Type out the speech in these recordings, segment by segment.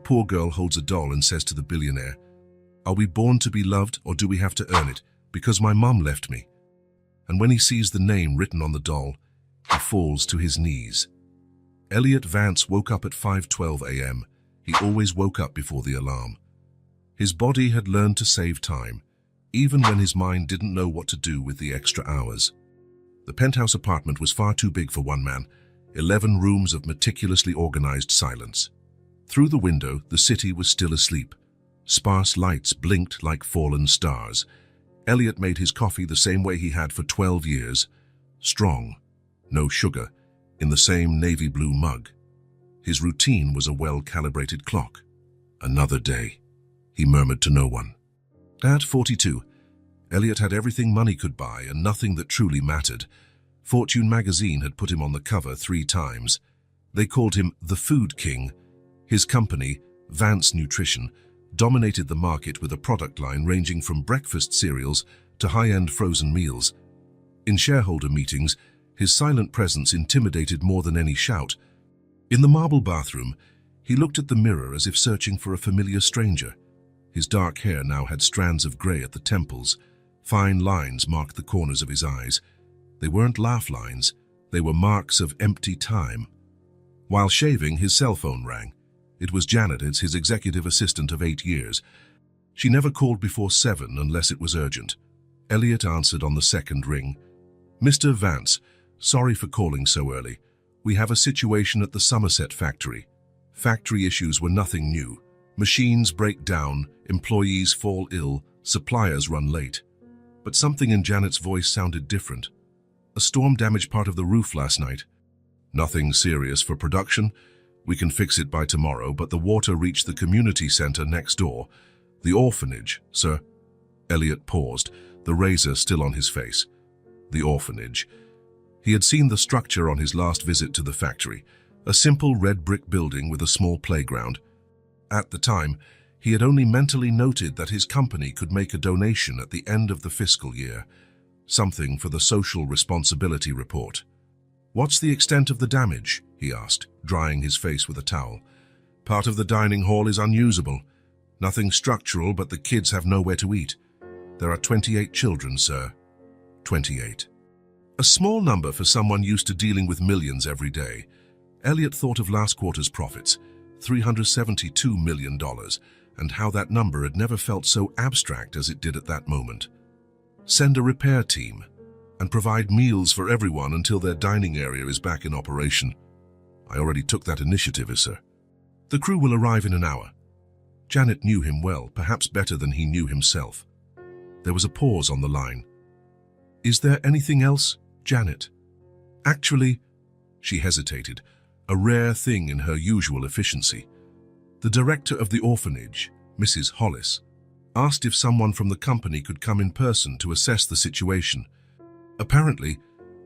poor girl holds a doll and says to the billionaire, "Are we born to be loved or do we have to earn it? Because my mum left me." And when he sees the name written on the doll, he falls to his knees. Elliot Vance woke up at 5:12 a.m. He always woke up before the alarm. His body had learned to save time, even when his mind didn't know what to do with the extra hours. The penthouse apartment was far too big for one man, 11 rooms of meticulously organized silence. Through the window, the city was still asleep. Sparse lights blinked like fallen stars. Elliot made his coffee the same way he had for 12 years. Strong, no sugar, in the same navy blue mug. His routine was a well-calibrated clock. Another day, he murmured to no one. At 42, Elliot had everything money could buy and nothing that truly mattered. Fortune magazine had put him on the cover 3 times. They called him the Food King. His company, Vance Nutrition, dominated the market with a product line ranging from breakfast cereals to high-end frozen meals. In shareholder meetings, his silent presence intimidated more than any shout. In the marble bathroom, he looked at the mirror as if searching for a familiar stranger. His dark hair now had strands of grey at the temples. Fine lines marked the corners of his eyes. They weren't laugh lines, they were marks of empty time. While shaving, his cell phone rang. It was Janet, his executive assistant of 8 years. She never called before 7 unless it was urgent. Elliot answered on the second ring. "Mr. Vance, sorry for calling so early. We have a situation at the Somerset factory. Factory issues were nothing new. Machines break down, employees fall ill, suppliers run late." But something in Janet's voice sounded different. "A storm damaged part of the roof last night. Nothing serious for production. We can fix it by tomorrow, but the water reached the community center next door. The orphanage, sir." Elliot paused, the razor still on his face. The orphanage. He had seen the structure on his last visit to the factory, a simple red brick building with a small playground. At the time, he had only mentally noted that his company could make a donation at the end of the fiscal year, something for the social responsibility report. "What's the extent of the damage?" he asked, drying his face with a towel. "Part of the dining hall is unusable. Nothing structural, but the kids have nowhere to eat. There are 28 children, sir." 28. A small number for someone used to dealing with millions every day. Elliot thought of last quarter's profits, $372 million, and how that number had never felt so abstract as it did at that moment. Send a repair team and provide meals for everyone until their dining area is back in operation. "I already took that initiative, sir. The crew will arrive in an hour." Janet knew him well, perhaps better than he knew himself. There was a pause on the line. "Is there anything else, Janet?" "Actually," she hesitated, a rare thing in her usual efficiency. The director of the orphanage, Mrs. Hollis, asked if someone from the company could come in person to assess the situation. Apparently,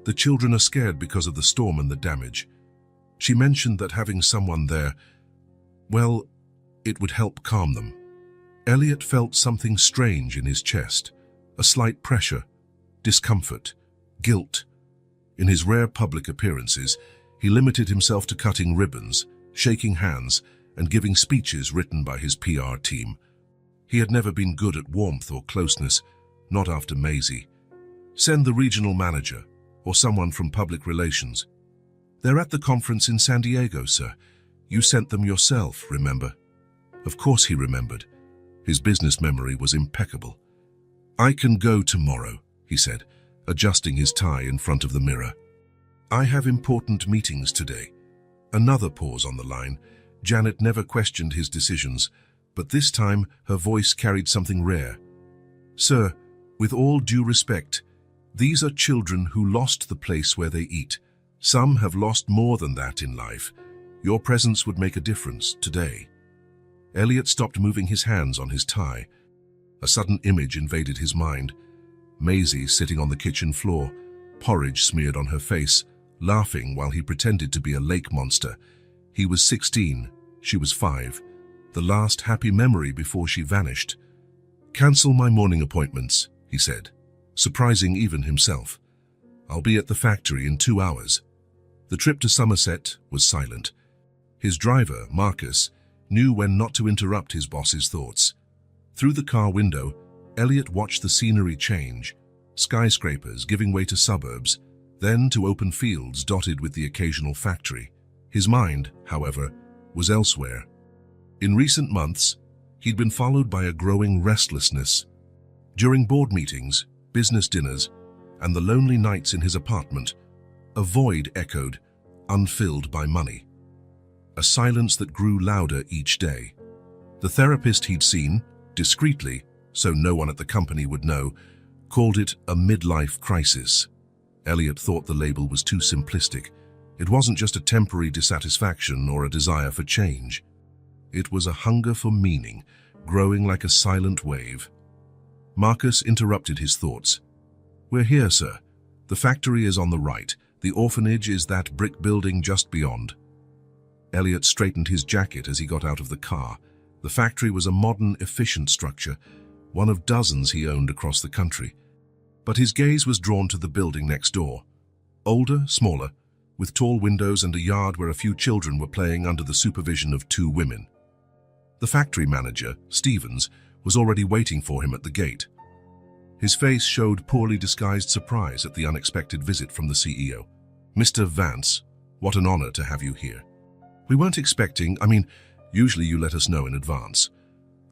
the children are scared because of the storm and the damage. She mentioned that having someone there, well, it would help calm them. Elliot felt something strange in his chest, a slight pressure, discomfort, guilt. In his rare public appearances, he limited himself to cutting ribbons, shaking hands, and giving speeches written by his PR team. He had never been good at warmth or closeness, not after Maisie. "Send the regional manager, or someone from public relations." "They're at the conference in San Diego, sir. You sent them yourself, remember?" Of course he remembered. His business memory was impeccable. "I can go tomorrow," he said, adjusting his tie in front of the mirror. "I have important meetings today." Another pause on the line. Janet never questioned his decisions, but this time her voice carried something rare. "Sir, with all due respect, these are children who lost the place where they eat. Some have lost more than that in life. Your presence would make a difference today." Elliot stopped moving his hands on his tie. A sudden image invaded his mind. Maisie sitting on the kitchen floor, porridge smeared on her face, laughing while he pretended to be a lake monster. He was 16, she was 5. The last happy memory before she vanished. "Cancel my morning appointments," he said, surprising even himself. "I'll be at the factory in 2 hours." The trip to Somerset was silent. His driver, Marcus, knew when not to interrupt his boss's thoughts. Through the car window, Elliot watched the scenery change, skyscrapers giving way to suburbs, then to open fields dotted with the occasional factory. His mind, however, was elsewhere. In recent months, he'd been followed by a growing restlessness. During board meetings, business dinners, and the lonely nights in his apartment, a void echoed, unfilled by money. A silence that grew louder each day. The therapist he'd seen, discreetly, so no one at the company would know, called it a midlife crisis. Elliot thought the label was too simplistic. It wasn't just a temporary dissatisfaction or a desire for change. It was a hunger for meaning, growing like a silent wave. Marcus interrupted his thoughts. "We're here, sir. The factory is on the right. The orphanage is that brick building just beyond." Elliot straightened his jacket as he got out of the car. The factory was a modern, efficient structure, one of dozens he owned across the country. But his gaze was drawn to the building next door. Older, smaller, with tall windows and a yard where a few children were playing under the supervision of two women. The factory manager, Stevens, was already waiting for him at the gate. His face showed poorly disguised surprise at the unexpected visit from the CEO. "Mr. Vance, what an honor to have you here. We weren't expecting, usually you let us know in advance.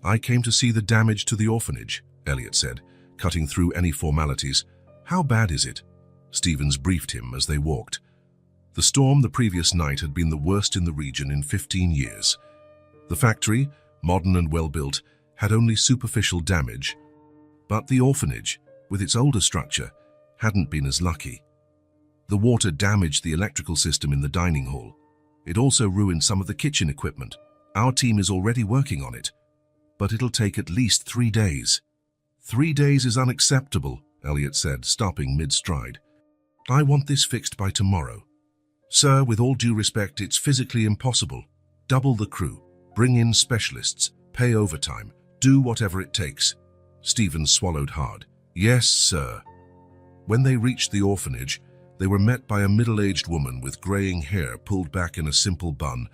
I came to see the damage to the orphanage," Elliot said, cutting through any formalities. "How bad is it?" Stevens briefed him as they walked. The storm the previous night had been the worst in the region in 15 years. The factory, modern and well-built, had only superficial damage. But the orphanage, with its older structure, hadn't been as lucky. The water damaged the electrical system in the dining hall. It also ruined some of the kitchen equipment. Our team is already working on it, but it'll take at least 3 days. 3 days is unacceptable, Elliot said, stopping mid-stride. "I want this fixed by tomorrow." "Sir, with all due respect, it's physically impossible. Double the crew, bring in specialists, pay overtime, do whatever it takes." Stevens swallowed hard. "Yes, sir." When they reached the orphanage, they were met by a middle-aged woman with graying hair pulled back in a simple bun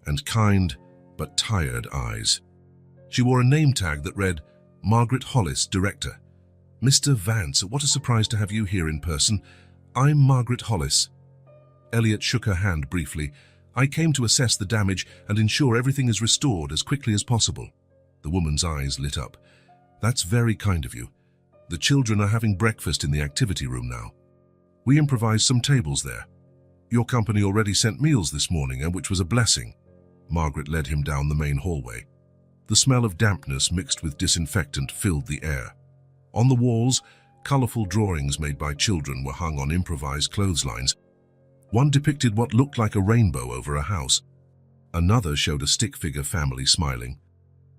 and kind but tired eyes. She wore a name tag that read, "Margaret Hollis, Director." "Mr. Vance, what a surprise to have you here in person. I'm Margaret Hollis." Elliot shook her hand briefly. "I came to assess the damage and ensure everything is restored as quickly as possible." The woman's eyes lit up. "That's very kind of you. The children are having breakfast in the activity room now. We improvised some tables there. Your company already sent meals this morning, which was a blessing." Margaret led him down the main hallway. The smell of dampness mixed with disinfectant filled the air. On the walls, colorful drawings made by children were hung on improvised clotheslines. One depicted what looked like a rainbow over a house. Another showed a stick-figure family smiling.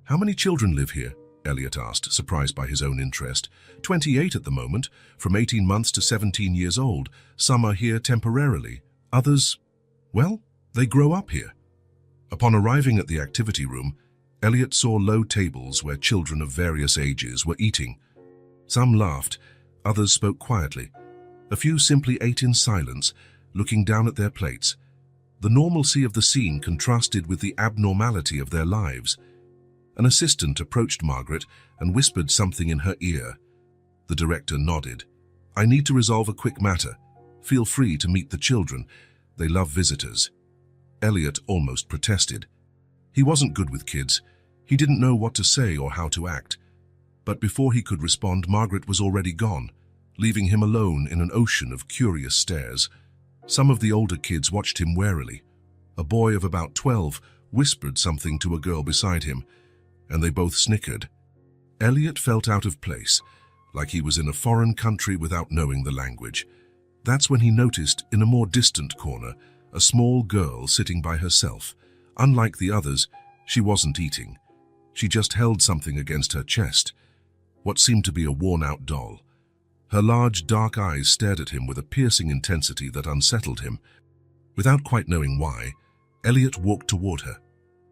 "How many children live here?" Elliot asked, surprised by his own interest. 28 at the moment, from 18 months to 17 years old. Some are here temporarily. Others, well, they grow up here." Upon arriving at the activity room, Elliot saw low tables where children of various ages were eating. Some laughed, others spoke quietly. A few simply ate in silence, looking down at their plates. The normalcy of the scene contrasted with the abnormality of their lives. An assistant approached Margaret and whispered something in her ear. The director nodded. "I need to resolve a quick matter. Feel free to meet the children. They love visitors." Elliot almost protested. He wasn't good with kids. He didn't know what to say or how to act. But before he could respond, Margaret was already gone, leaving him alone in an ocean of curious stares. Some of the older kids watched him warily. A boy of about 12 whispered something to a girl beside him, and they both snickered. Elliot felt out of place, like he was in a foreign country without knowing the language. That's when he noticed, in a more distant corner, a small girl sitting by herself. Unlike the others, she wasn't eating. She just held something against her chest, what seemed to be a worn-out doll. Her large, dark eyes stared at him with a piercing intensity that unsettled him. Without quite knowing why, Elliot walked toward her.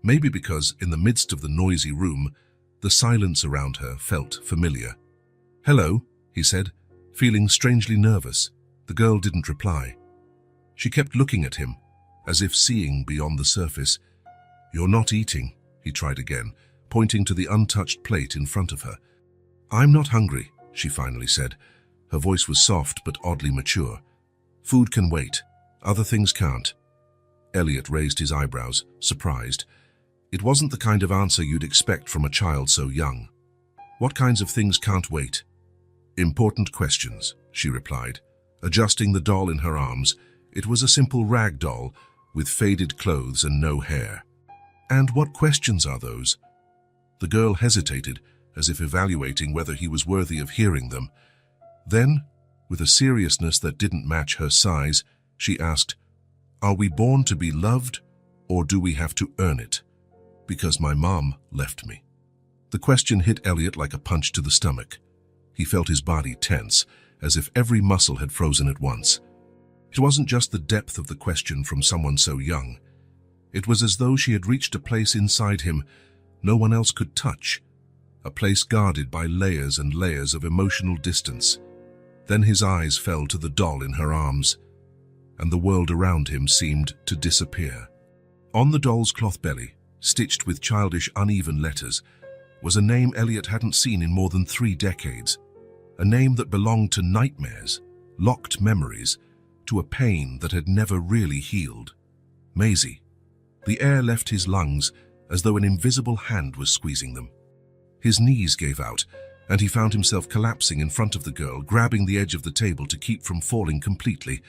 Maybe because, in the midst of the noisy room, the silence around her felt familiar. "Hello," he said, feeling strangely nervous. The girl didn't reply. She kept looking at him, as if seeing beyond the surface. "You're not eating," he tried again, pointing to the untouched plate in front of her. "I'm not hungry," she finally said. Her voice was soft but oddly mature. "Food can wait. Other things can't." Elliot raised his eyebrows, surprised. It wasn't the kind of answer you'd expect from a child so young. "What kinds of things can't wait?" "Important questions," she replied, adjusting the doll in her arms. It was a simple rag doll with faded clothes and no hair. "And what questions are those?" The girl hesitated, as if evaluating whether he was worthy of hearing them. Then, with a seriousness that didn't match her size, she asked, "Are we born to be loved, or do we have to earn it? Because my mom left me." The question hit Elliot like a punch to the stomach. He felt his body tense, as if every muscle had frozen at once. It wasn't just the depth of the question from someone so young. It was as though she had reached a place inside him no one else could touch, a place guarded by layers and layers of emotional distance. Then his eyes fell to the doll in her arms, and the world around him seemed to disappear. On the doll's cloth belly, stitched with childish, uneven letters, was a name Elliot hadn't seen in more than 3 decades. A name that belonged to nightmares, locked memories, to a pain that had never really healed. Maisie. The air left his lungs as though an invisible hand was squeezing them. His knees gave out, and he found himself collapsing in front of the girl, grabbing the edge of the table to keep from falling completely.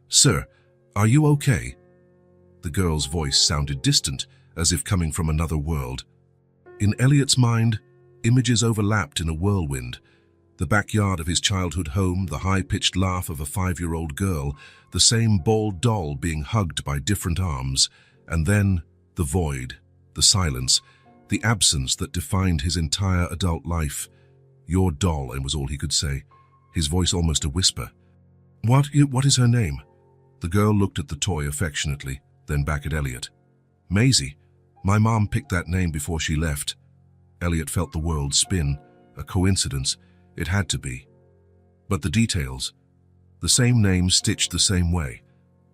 "Sir, are you okay?" The girl's voice sounded distant, as if coming from another world. In Elliot's mind, images overlapped in a whirlwind. The backyard of his childhood home, the high-pitched laugh of a 5-year-old girl, the same bald doll being hugged by different arms, and then the void, the silence, the absence that defined his entire adult life. "Your doll," was all he could say, his voice almost a whisper. What is her name?" The girl looked at the toy affectionately, then back at Elliot. "Maisie. My mom picked that name before she left." Elliot felt the world spin. A coincidence. It had to be. But the details. The same name stitched the same way.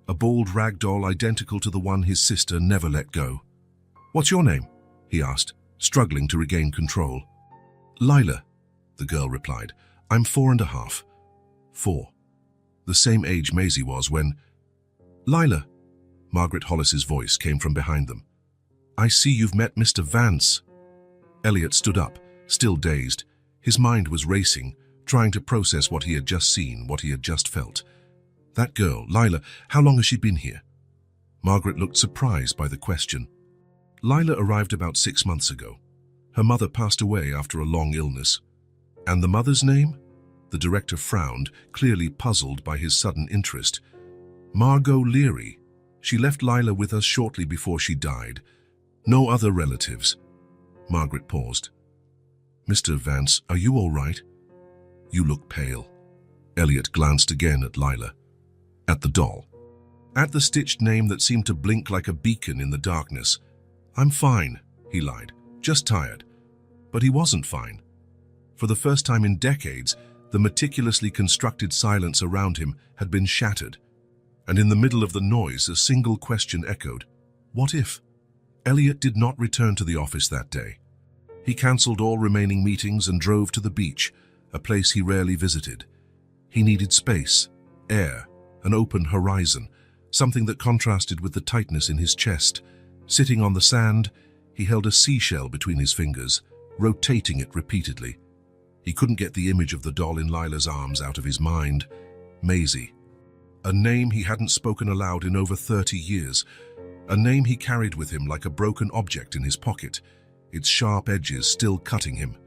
A bald rag doll identical to the one his sister never let go. "What's your name?" he asked, struggling to regain control. "Lila," the girl replied. "I'm 4.5. 4. The same age Maisie was when—" "Lila," Margaret Hollis's voice came from behind them. "I see you've met Mr. Vance." Elliot stood up, still dazed. His mind was racing, trying to process what he had just seen, what he had just felt. "That girl, Lila, how long has she been here?" Margaret looked surprised by the question. "Lila arrived about 6 months ago. Her mother passed away after a long illness." "And the mother's name?" The director frowned, clearly puzzled by his sudden interest. "Margot Leary. She left Lila with us shortly before she died. No other relatives." Margaret paused. "Mr. Vance, are you all right?" "You look pale." Elliot glanced again at Lila, at the doll, at the stitched name that seemed to blink like a beacon in the darkness. "I'm fine," he lied, "just tired." But he wasn't fine. For the first time in decades, the meticulously constructed silence around him had been shattered. And in the middle of the noise, a single question echoed. What if? Elliot did not return to the office that day. He cancelled all remaining meetings and drove to the beach, a place he rarely visited. He needed space, air, an open horizon, something that contrasted with the tightness in his chest. Sitting on the sand, he held a seashell between his fingers, rotating it repeatedly. He couldn't get the image of the doll in Lila's arms out of his mind. Maisie. A name he hadn't spoken aloud in over 30 years. A name he carried with him like a broken object in his pocket, its sharp edges still cutting him.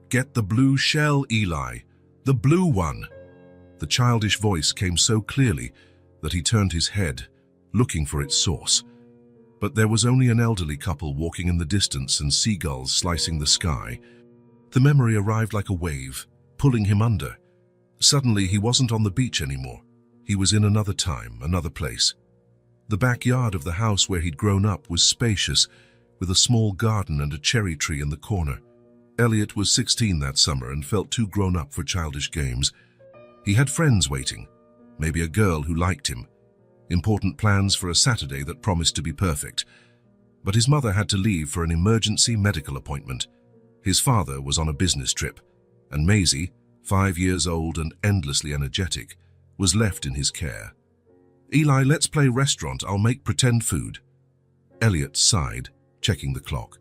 "Get the blue shell, Eli. The blue one." The childish voice came so clearly that he turned his head, looking for its source. But there was only an elderly couple walking in the distance and seagulls slicing the sky. The memory arrived like a wave, pulling him under. Suddenly, he wasn't on the beach anymore. He was in another time, another place. The backyard of the house where he'd grown up was spacious, with a small garden and a cherry tree in the corner. Elliot was 16 that summer and felt too grown up for childish games. He had friends waiting, maybe a girl who liked him, important plans for a Saturday that promised to be perfect. But his mother had to leave for an emergency medical appointment. His father was on a business trip, and Maisie, 5 years old and endlessly energetic, was left in his care. "Eli, let's play restaurant. I'll make pretend food." Elliot sighed, checking the clock.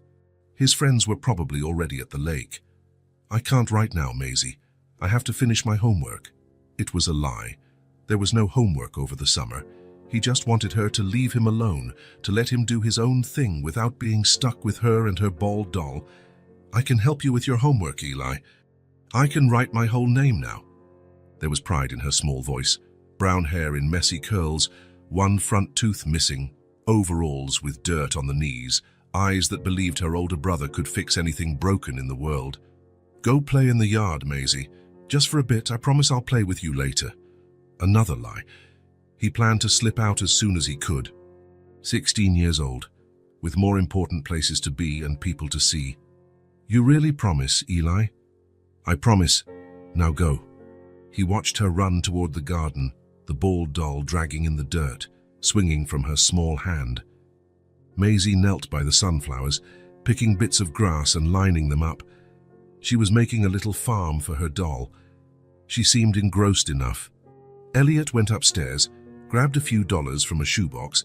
His friends were probably already at the lake. "I can't right now, Maisie. I have to finish my homework." It was a lie. There was no homework over the summer. He just wanted her to leave him alone, to let him do his own thing without being stuck with her and her bald doll. "I can help you with your homework, Eli. I can write my whole name now." There was pride in her small voice, brown hair in messy curls, one front tooth missing, overalls with dirt on the knees, eyes that believed her older brother could fix anything broken in the world. "Go play in the yard, Maisie. Just for a bit, I promise I'll play with you later." Another lie. He planned to slip out as soon as he could. 16 years old, with more important places to be and people to see. "You really promise, Eli?" "I promise. Now go." He watched her run toward the garden, the bald doll dragging in the dirt, swinging from her small hand. Maisie knelt by the sunflowers, picking bits of grass and lining them up. She was making a little farm for her doll. She seemed engrossed enough. Elliot went upstairs, grabbed a few dollars from a shoebox,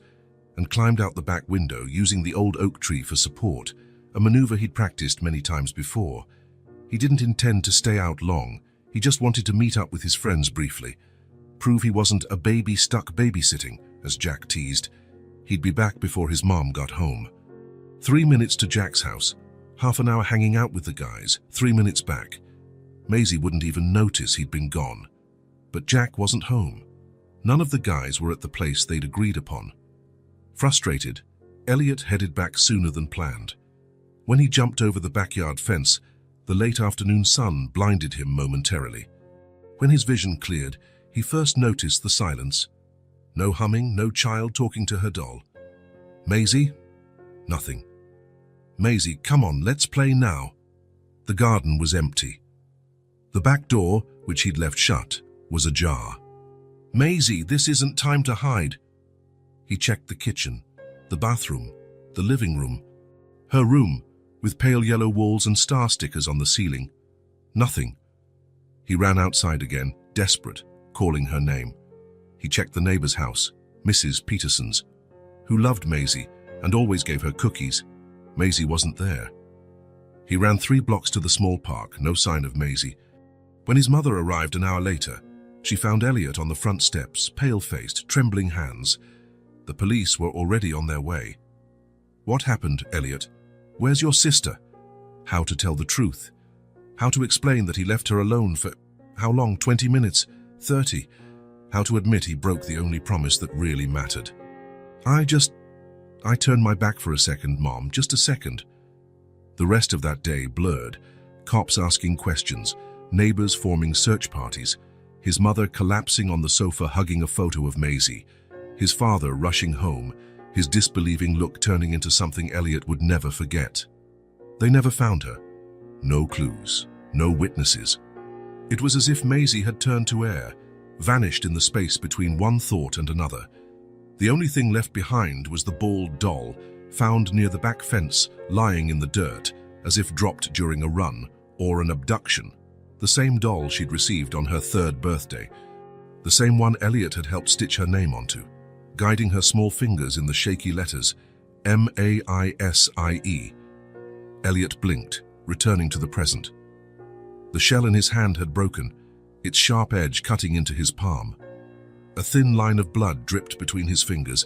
and climbed out the back window using the old oak tree for support, a maneuver he'd practiced many times before. He didn't intend to stay out long. He just wanted to meet up with his friends briefly, prove he wasn't a baby stuck babysitting, as Jack teased. He'd be back before his mom got home. 3 minutes to Jack's house, half an hour hanging out with the guys, 3 minutes back. Maisie wouldn't even notice he'd been gone. But Jack wasn't home. None of the guys were at the place they'd agreed upon. Frustrated, Elliot headed back sooner than planned. When he jumped over the backyard fence, the late afternoon sun blinded him momentarily. When his vision cleared, he first noticed the silence. No humming, no child talking to her doll. "Maisie?" Nothing. "Maisie, come on, let's play now." The garden was empty. The back door, which he'd left shut, was ajar. "Maisie, this isn't time to hide." He checked the kitchen, the bathroom, the living room, her room, with pale yellow walls and star stickers on the ceiling. Nothing. He ran outside again, desperate, calling her name. He checked the neighbor's house, Mrs. Peterson's, who loved Maisie and always gave her cookies. Maisie wasn't there. He ran 3 blocks to the small park, no sign of Maisie. When his mother arrived an hour later, she found Elliot on the front steps, pale-faced, trembling hands. The police were already on their way. "What happened, Elliot? Where's your sister?" How to tell the truth? How to explain that he left her alone for, how long, 20 minutes, 30? How to admit he broke the only promise that really mattered? I turned my back for a second, Mom, just a second." The rest of that day blurred, cops asking questions, neighbors forming search parties, his mother collapsing on the sofa hugging a photo of Maisie, his father rushing home, his disbelieving look turning into something Elliot would never forget. They never found her. No clues, no witnesses. It was as if Maisie had turned to air, vanished in the space between one thought and another. The only thing left behind was the bald doll, found near the back fence, lying in the dirt, as if dropped during a run or an abduction. The same doll she'd received on her 3rd birthday. The same one Elliot had helped stitch her name onto, guiding her small fingers in the shaky letters, M-A-I-S-I-E. Elliot blinked, returning to the present. The shell in his hand had broken, its sharp edge cutting into his palm. A thin line of blood dripped between his fingers,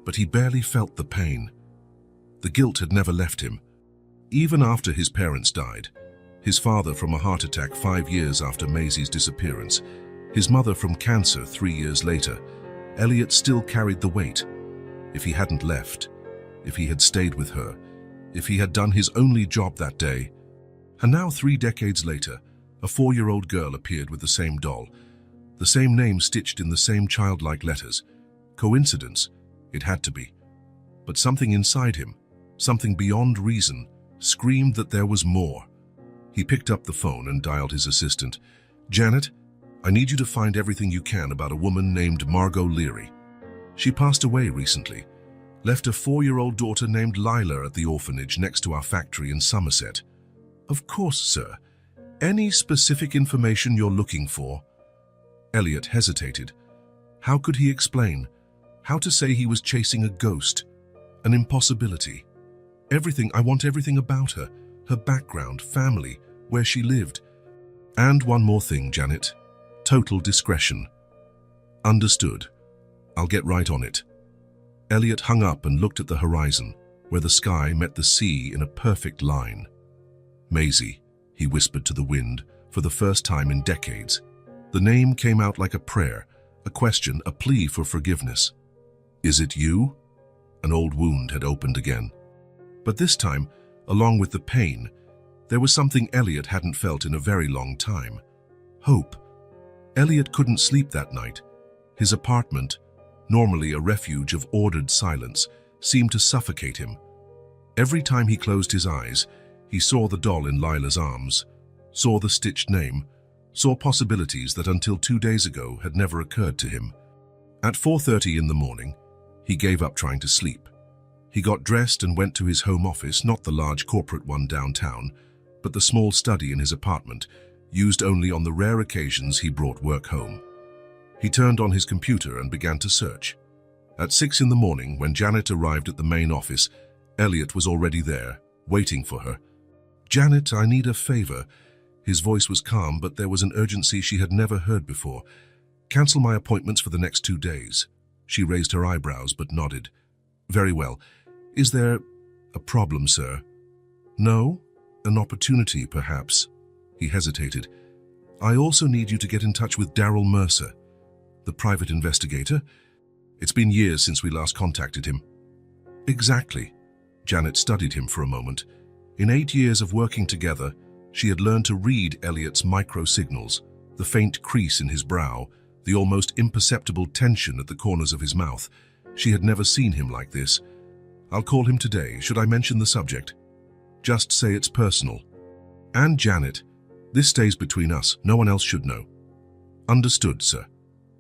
but he barely felt the pain. The guilt had never left him. Even after his parents died, his father from a heart attack 5 years after Maisie's disappearance, his mother from cancer 3 years later, Elliot still carried the weight. If he hadn't left, if he had stayed with her, if he had done his only job that day. And now 3 decades later, a 4-year-old girl appeared with the same doll, the same name stitched in the same childlike letters. Coincidence? It had to be. But something inside him, something beyond reason, screamed that there was more. He picked up the phone and dialed his assistant. "Janet, I need you to find everything you can about a woman named Margot Leary. She passed away recently. Left a 4-year-old daughter named Lila at the orphanage next to our factory in Somerset. Of course, sir. Any specific information you're looking for? Elliot hesitated. How could he explain? How to say he was chasing a ghost? An impossibility. I want everything about her. Her background, family, where she lived. And one more thing, Janet. Total discretion. Understood. I'll get right on it. Elliot hung up and looked at the horizon, where the sky met the sea in a perfect line. Maisie, he whispered to the wind, for the first time in decades. The name came out like a prayer, a question, a plea for forgiveness. Is it you? An old wound had opened again. But this time, along with the pain, there was something Elliot hadn't felt in a very long time. Hope. Elliot couldn't sleep that night. His apartment, normally a refuge of ordered silence, seemed to suffocate him. Every time he closed his eyes, he saw the doll in Lila's arms, saw the stitched name, saw possibilities that until 2 days ago had never occurred to him. At 4:30 in the morning, he gave up trying to sleep. He got dressed and went to his home office, not the large corporate one downtown, but the small study in his apartment, used only on the rare occasions he brought work home. He turned on his computer and began to search. At 6 in the morning, when Janet arrived at the main office, Elliot was already there, waiting for her. "Janet, I need a favor." His voice was calm, but there was an urgency she had never heard before. "Cancel my appointments for the next 2 days." She raised her eyebrows but nodded. "Very well. Is there a problem, sir?" "No? An opportunity, perhaps?" He hesitated. "I also need you to get in touch with Daryl Mercer, the private investigator. It's been years since we last contacted him." "Exactly." Janet studied him for a moment. In 8 years of working together, she had learned to read Elliot's micro-signals, the faint crease in his brow, the almost imperceptible tension at the corners of his mouth. She had never seen him like this. "I'll call him today. Should I mention the subject?" "Just say it's personal." "And Janet, this stays between us. No one else should know." "Understood, sir."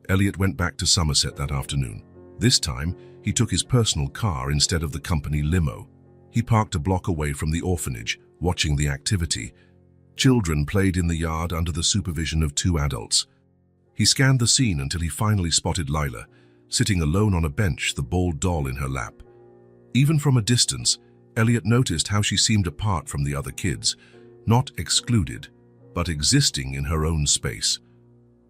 Elliot went back to Somerset that afternoon. This time, he took his personal car instead of the company limo. He parked a block away from the orphanage, watching the activity. Children played in the yard under the supervision of 2 adults. He scanned the scene until he finally spotted Lila, sitting alone on a bench, the bald doll in her lap. Even from a distance, Elliot noticed how she seemed apart from the other kids, not excluded, but existing in her own space.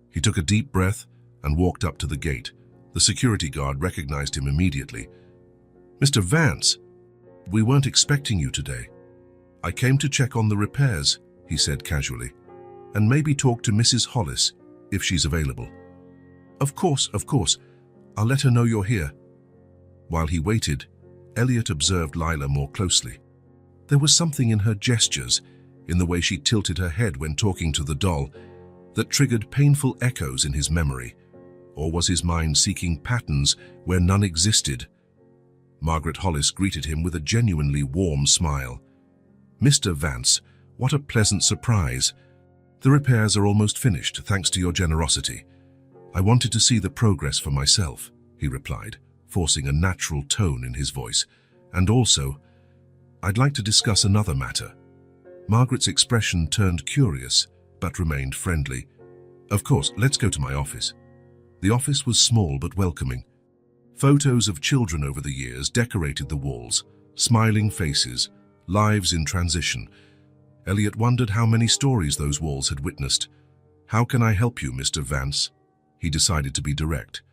He took a deep breath and walked up to the gate. The security guard recognized him immediately. "Mr. Vance, we weren't expecting you today." "I came to check on the repairs," he said casually, "and maybe talk to Mrs. Hollis, if she's available." Of course. I'll let her know you're here." While he waited, Elliot observed Lila more closely. There was something in her gestures, in the way she tilted her head when talking to the doll, that triggered painful echoes in his memory. Or was his mind seeking patterns where none existed? Margaret Hollis greeted him with a genuinely warm smile. "Mr. Vance, what a pleasant surprise. The repairs are almost finished, thanks to your generosity. I wanted to see the progress for myself," he replied, forcing a natural tone in his voice. "And also, I'd like to discuss another matter." Margaret's expression turned curious, but remained friendly. "Of course, let's go to my office." The office was small but welcoming. Photos of children over the years decorated the walls, smiling faces, lives in transition. Elliot wondered how many stories those walls had witnessed. "How can I help you, Mr. Vance?" He decided to be direct.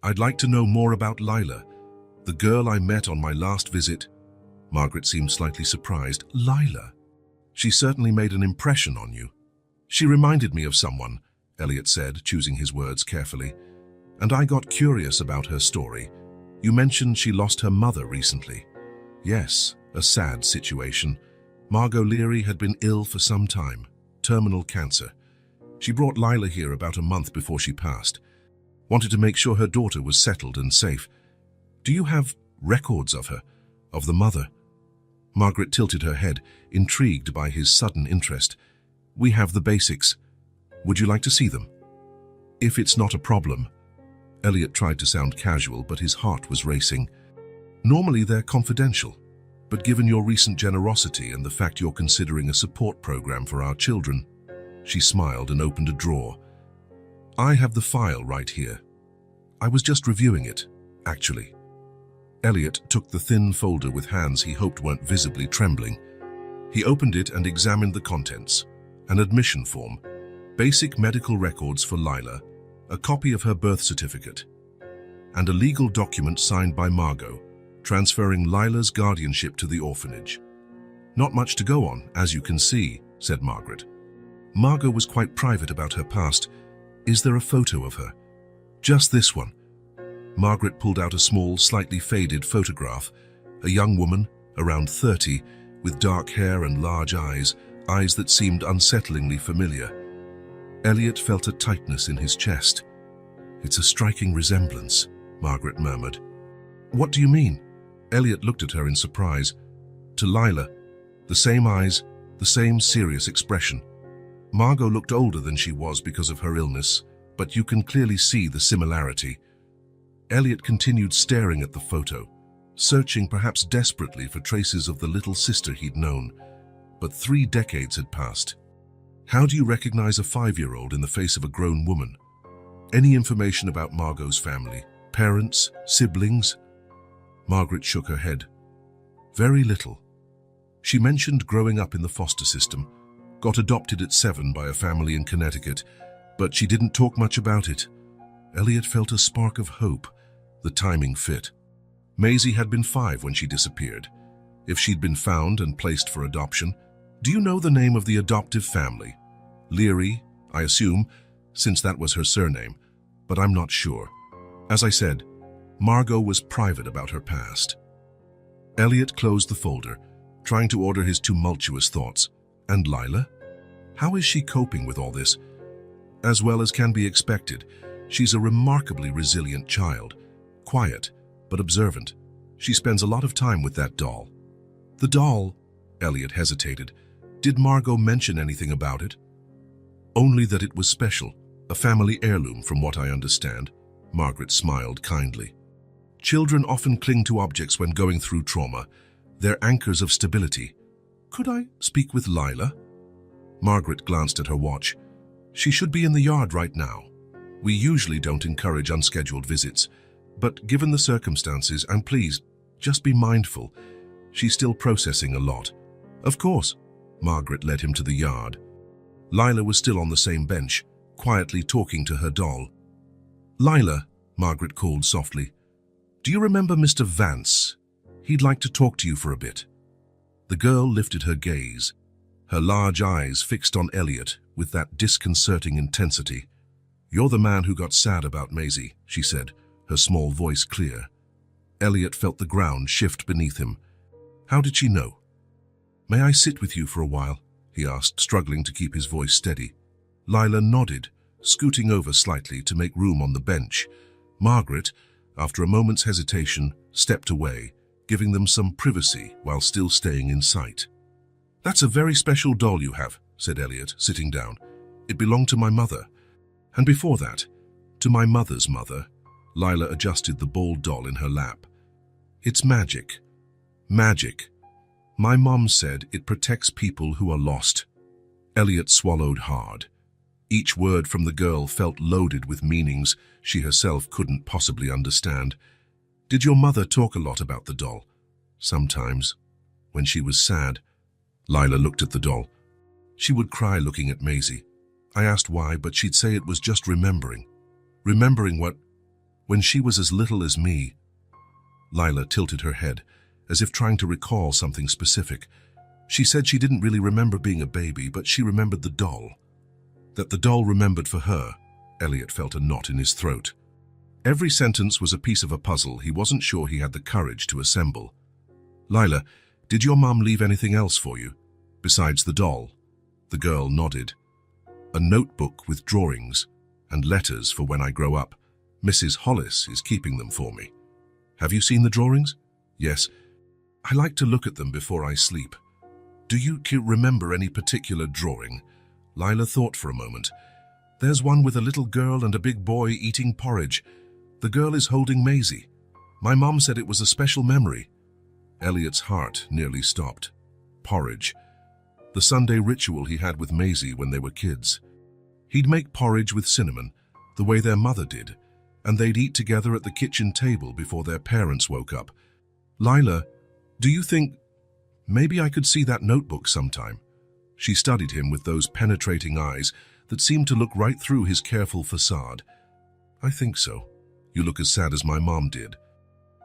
"I'd like to know more about Lila, the girl I met on my last visit." Margaret seemed slightly surprised. "Lila? She certainly made an impression on you." "She reminded me of someone," Elliot said, choosing his words carefully. "And I got curious about her story. You mentioned she lost her mother recently." "Yes, a sad situation. Margot Leary had been ill for some time, terminal cancer. She brought Lila here about a month before she passed. Wanted to make sure her daughter was settled and safe. Do you have records of her, of the mother?" Margaret tilted her head, intrigued by his sudden interest. "We have the basics. Would you like to see them?" "If it's not a problem." Elliot tried to sound casual, but his heart was racing. Normally they're confidential, but given your recent generosity and the fact you're considering a support program for our children, she smiled and opened a drawer. I have the file right here. I was just reviewing it, actually. Elliot took the thin folder with hands he hoped weren't visibly trembling. He opened it and examined the contents. An admission form, basic medical records for Lila, a copy of her birth certificate, and a legal document signed by Margot, transferring Lila's guardianship to the orphanage. Not much to go on, as you can see, said Margaret. Margot was quite private about her past. Is there a photo of her? Just this one. Margaret pulled out a small, slightly faded photograph. A young woman, around 30, with dark hair and large eyes that seemed unsettlingly familiar. Elliot felt a tightness in his chest. It's a striking resemblance, Margaret murmured. What do you mean? Elliot looked at her in surprise. To Lila, the same eyes, the same serious expression. Margot looked older than she was because of her illness, but you can clearly see the similarity. Elliot continued staring at the photo, searching perhaps desperately for traces of the little sister he'd known. But 3 decades had passed. How do you recognize a 5-year-old in the face of a grown woman? Any information about Margot's family? Parents? Siblings? Margaret shook her head. Very little. She mentioned growing up in the foster system, got adopted at 7 by a family in Connecticut, but she didn't talk much about it. Elliot felt a spark of hope. The timing fit. Maisie had been 5 when she disappeared. If she'd been found and placed for adoption, do you know the name of the adoptive family? Leary, I assume, since that was her surname, but I'm not sure. As I said, Margot was private about her past. Elliot closed the folder, trying to order his tumultuous thoughts. And Lila? How is she coping with all this? As well as can be expected, she's a remarkably resilient child, quiet but observant. She spends a lot of time with that doll. The doll, Elliot hesitated. Did Margot mention anything about it? Only that it was special, a family heirloom from what I understand. Margaret smiled kindly. Children often cling to objects when going through trauma. They're anchors of stability. Could I speak with Lila? Margaret glanced at her watch. She should be in the yard right now. We usually don't encourage unscheduled visits, but given the circumstances, and please, just be mindful. She's still processing a lot. Of course. Margaret led him to the yard. Lila was still on the same bench, quietly talking to her doll. Lila, Margaret called softly. Do you remember Mr. Vance? He'd like to talk to you for a bit. The girl lifted her gaze, her large eyes fixed on Elliot with that disconcerting intensity. You're the man who got sad about Maisie, she said, her small voice clear. Elliot felt the ground shift beneath him. How did she know? May I sit with you for a while? He asked, struggling to keep his voice steady. Lila nodded, scooting over slightly to make room on the bench. Margaret, after a moment's hesitation, stepped away, giving them some privacy while still staying in sight. That's a very special doll you have, said Elliot, sitting down. It belonged to my mother. And before that, to my mother's mother. Lila adjusted the ball doll in her lap. It's magic. Magic. My mom said it protects people who are lost. Elliot swallowed hard. Each word from the girl felt loaded with meanings she herself couldn't possibly understand. Did your mother talk a lot about the doll? Sometimes. When she was sad. Lila looked at the doll. She would cry looking at Maisie. I asked why, but she'd say it was just remembering. Remembering what? When she was as little as me. Lila tilted her head, as if trying to recall something specific. She said she didn't really remember being a baby, but she remembered the doll. That the doll remembered for her. Elliot felt a knot in his throat. Every sentence was a piece of a puzzle he wasn't sure he had the courage to assemble. Lila, did your mum leave anything else for you, besides the doll? The girl nodded. A notebook with drawings and letters for when I grow up. Mrs. Hollis is keeping them for me. Have you seen the drawings? Yes. I like to look at them before I sleep. Do you remember any particular drawing? Lila thought for a moment. There's one with a little girl and a big boy eating porridge. The girl is holding Maisie. My mom said it was a special memory. Elliot's heart nearly stopped. Porridge. The Sunday ritual he had with Maisie when they were kids. He'd make porridge with cinnamon, the way their mother did, and they'd eat together at the kitchen table before their parents woke up. Lila, do you think maybe I could see that notebook sometime? She studied him with those penetrating eyes that seemed to look right through his careful facade. I think so. You look as sad as my mom did.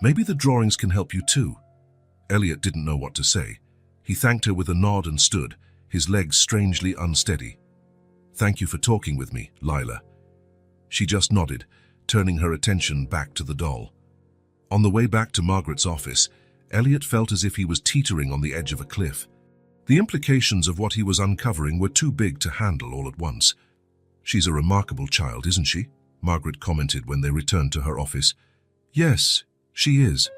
Maybe the drawings can help you too. Elliot didn't know what to say. He thanked her with a nod and stood, his legs strangely unsteady. Thank you for talking with me, Lila. She just nodded, turning her attention back to the doll. On the way back to Margaret's office, Elliot felt as if he was teetering on the edge of a cliff. The implications of what he was uncovering were too big to handle all at once. She's a remarkable child, isn't she? Margaret commented when they returned to her office. Yes, she is.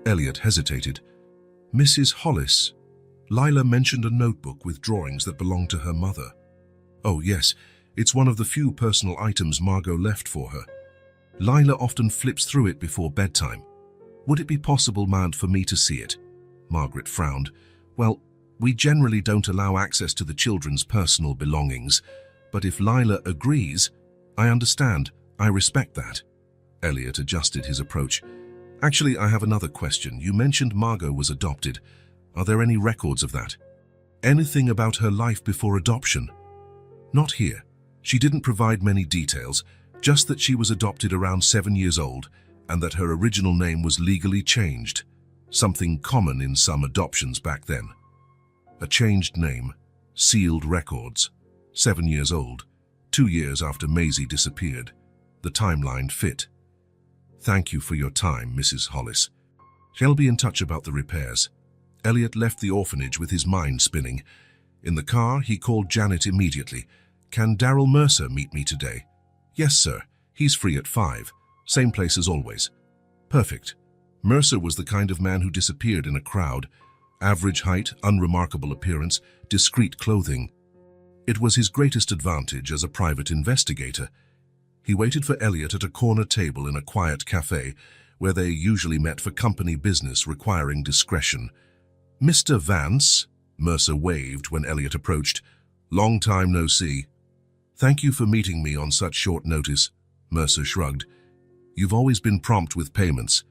Elliot hesitated. Mrs. Hollis. Lila mentioned a notebook with drawings that belonged to her mother. Oh yes, it's one of the few personal items Margot left for her. Lila often flips through it before bedtime. Would it be possible, ma'am, for me to see it? Margaret frowned. Well, we generally don't allow access to the children's personal belongings, but if Lila agrees, I understand. I respect that. Elliot adjusted his approach. Actually, I have another question. You mentioned Margot was adopted. Are there any records of that? Anything about her life before adoption? Not here. She didn't provide many details, just that she was adopted around 7 years old and that her original name was legally changed, something common in some adoptions back then. A changed name, sealed records, 7 years old, 2 years after Maisie disappeared. The timeline fit. Thank you for your time, Mrs. Hollis. She'll be in touch about the repairs. Elliot left the orphanage with his mind spinning. In the car, he called Janet immediately. Can Daryl Mercer meet me today? Yes, sir. He's free at 5. Same place as always. Perfect. Mercer was the kind of man who disappeared in a crowd. Average height, unremarkable appearance, discreet clothing. It was his greatest advantage as a private investigator. He waited for Elliot at a corner table in a quiet cafe, where they usually met for company business requiring discretion. Mr. Vance, Mercer waved when Elliot approached. Long time no see. Thank you for meeting me on such short notice, Mercer shrugged. You've always been prompt with payments.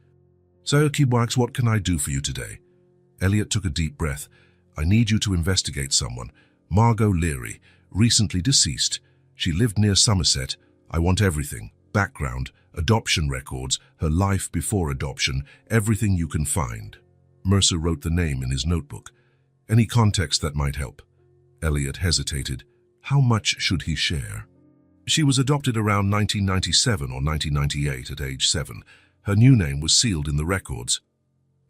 So, Keyworks, what can I do for you today? Elliot took a deep breath. I need you to investigate someone. Margot Leary, recently deceased. She lived near Somerset. I want everything. Background, adoption records, her life before adoption, everything you can find. Mercer wrote the name in his notebook. Any context that might help. Elliot hesitated. How much should he share? She was adopted around 1997 or 1998 at age 7. Her new name was sealed in the records.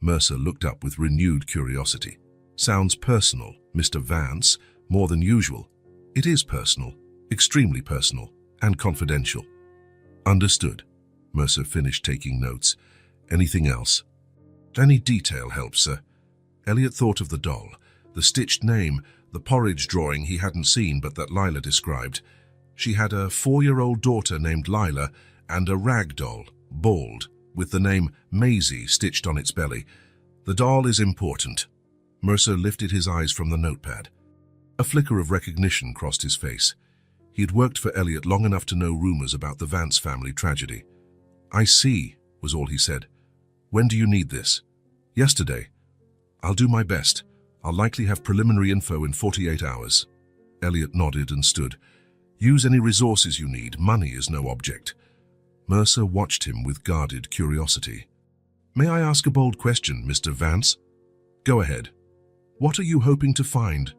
Mercer looked up with renewed curiosity. Sounds personal, Mr. Vance, more than usual. It is personal, extremely personal, and confidential. Understood. Mercer finished taking notes. Anything else? Any detail helps, sir. Elliot thought of the doll, the stitched name, the porridge drawing he hadn't seen but that Lila described. She had a 4-year-old daughter named Lila and a rag doll, bald, with the name Maisie stitched on its belly. The doll is important. Mercer lifted his eyes from the notepad. A flicker of recognition crossed his face. He had worked for Elliot long enough to know rumors about the Vance family tragedy. I see, was all he said. When do you need this? Yesterday. I'll do my best. I'll likely have preliminary info in 48 hours. Elliot nodded and stood. Use any resources you need. Money is no object. Mercer watched him with guarded curiosity. May I ask a bold question, Mr. Vance? Go ahead. What are you hoping to find?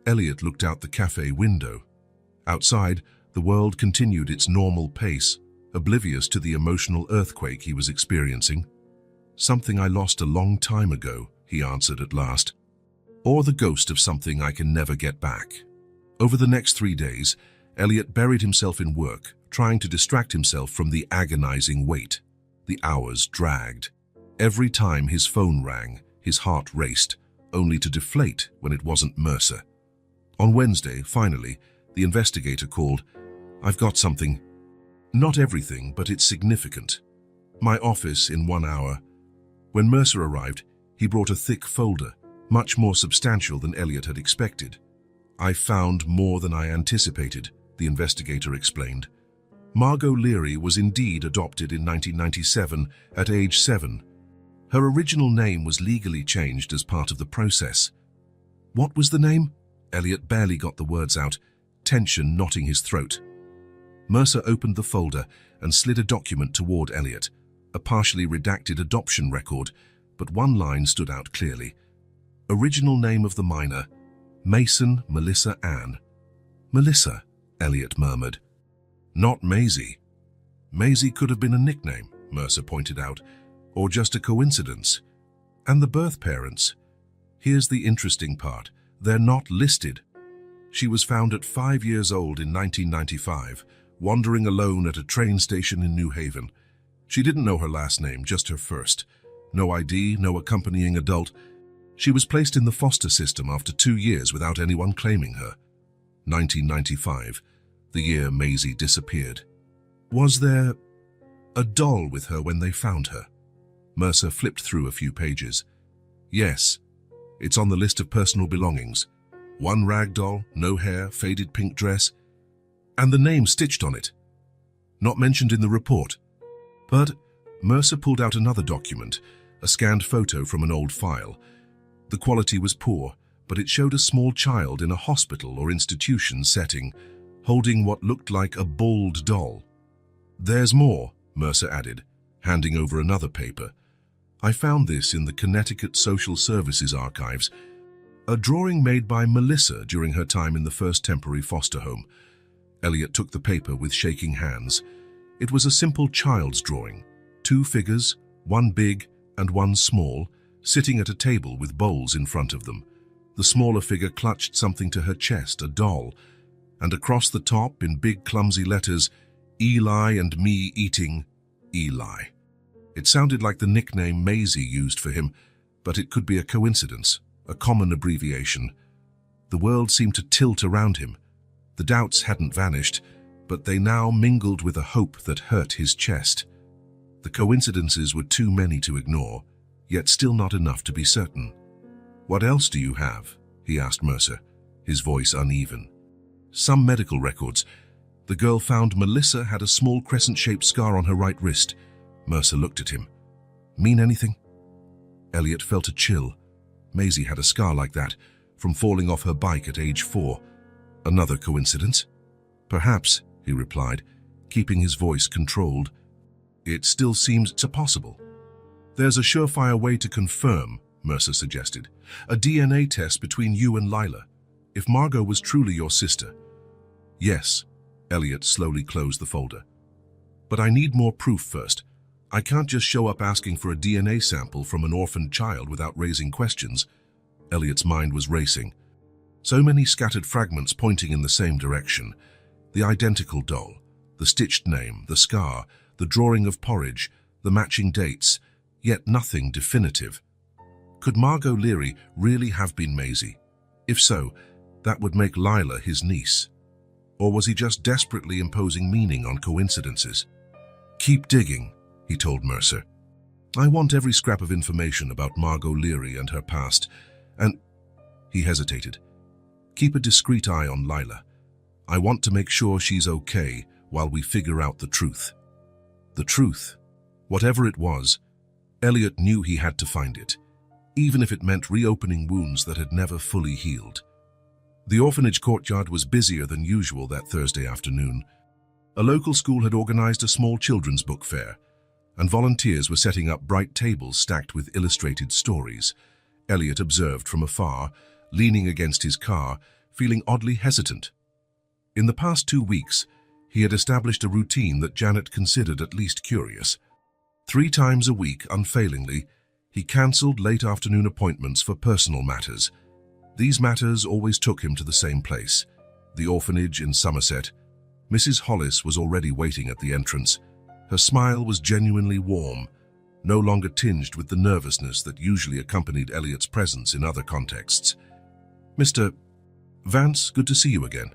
Elliot looked out the cafe window. Outside, the world continued its normal pace, oblivious to the emotional earthquake he was experiencing. Something I lost a long time ago, he answered at last. Or the ghost of something I can never get back. Over the next 3 days, Elliot buried himself in work, trying to distract himself from the agonizing weight. The hours dragged. Every time his phone rang, his heart raced, only to deflate when it wasn't Mercer. On Wednesday, finally, the investigator called. I've got something. Not everything, but it's significant. My office in 1 hour. When Mercer arrived, he brought a thick folder, much more substantial than Elliot had expected. I found more than I anticipated, the investigator explained. Margot Leary was indeed adopted in 1997 at age 7. Her original name was legally changed as part of the process. What was the name? Elliot barely got the words out, tension knotting his throat. Mercer opened the folder and slid a document toward Elliot, a partially redacted adoption record, but one line stood out clearly. Original name of the minor, Mason Melissa Ann. Melissa, Elliot murmured. Not Maisie. Maisie could have been a nickname, Mercer pointed out, or just a coincidence. And the birth parents. Here's the interesting part. They're not listed. She was found at 5 years old in 1995, wandering alone at a train station in New Haven. She didn't know her last name, just her first. No ID, no accompanying adult. She was placed in the foster system after 2 years without anyone claiming her. 1995, the year Maisie disappeared. Was there a doll with her when they found her? Mercer flipped through a few pages. Yes, it's on the list of personal belongings. One rag doll, no hair, faded pink dress, and the name stitched on it. Not mentioned in the report. But Mercer pulled out another document, a scanned photo from an old file. The quality was poor, but it showed a small child in a hospital or institution setting, holding what looked like a bald doll. There's more, Mercer added, handing over another paper. I found this in the Connecticut Social Services archives, a drawing made by Melissa during her time in the first temporary foster home. Elliot took the paper with shaking hands. It was a simple child's drawing, 2 figures, one big and one small, sitting at a table with bowls in front of them. The smaller figure clutched something to her chest, a doll, and across the top, in big clumsy letters, Eli and me eating Eli. It sounded like the nickname Maisie used for him, but it could be a coincidence, a common abbreviation. The world seemed to tilt around him. The doubts hadn't vanished, but they now mingled with a hope that hurt his chest. The coincidences were too many to ignore, yet still not enough to be certain. What else do you have? He asked Mercer, his voice uneven. Some medical records. The girl found Melissa had a small crescent-shaped scar on her right wrist. Mercer looked at him. Mean anything? Elliot felt a chill. Maisie had a scar like that, from falling off her bike at age 4. Another coincidence? Perhaps, he replied, keeping his voice controlled. It still seems possible. There's a surefire way to confirm, Mercer suggested. A DNA test between you and Lila, if Margot was truly your sister. Yes, Elliot slowly closed the folder. But I need more proof first. I can't just show up asking for a DNA sample from an orphaned child without raising questions. Elliot's mind was racing. So many scattered fragments pointing in the same direction. The identical doll, the stitched name, the scar, the drawing of porridge, the matching dates, yet nothing definitive. Could Margot Leary really have been Maisie? If so, that would make Lila his niece. Or was he just desperately imposing meaning on coincidences? Keep digging, he told Mercer. I want every scrap of information about Margot Leary and her past, and... He hesitated. Keep a discreet eye on Lila. I want to make sure she's okay while we figure out the truth. The truth, whatever it was, Elliot knew he had to find it, even if it meant reopening wounds that had never fully healed. The orphanage courtyard was busier than usual that Thursday afternoon. A local school had organized a small children's book fair, and volunteers were setting up bright tables stacked with illustrated stories. Elliot observed from afar, leaning against his car, feeling oddly hesitant. In the past 2 weeks, he had established a routine that Janet considered at least curious. 3 times a week, unfailingly, he cancelled late afternoon appointments for personal matters. These matters always took him to the same place, the orphanage in Somerset. Mrs. Hollis was already waiting at the entrance. Her smile was genuinely warm, no longer tinged with the nervousness that usually accompanied Elliot's presence in other contexts. Mr. Vance, good to see you again.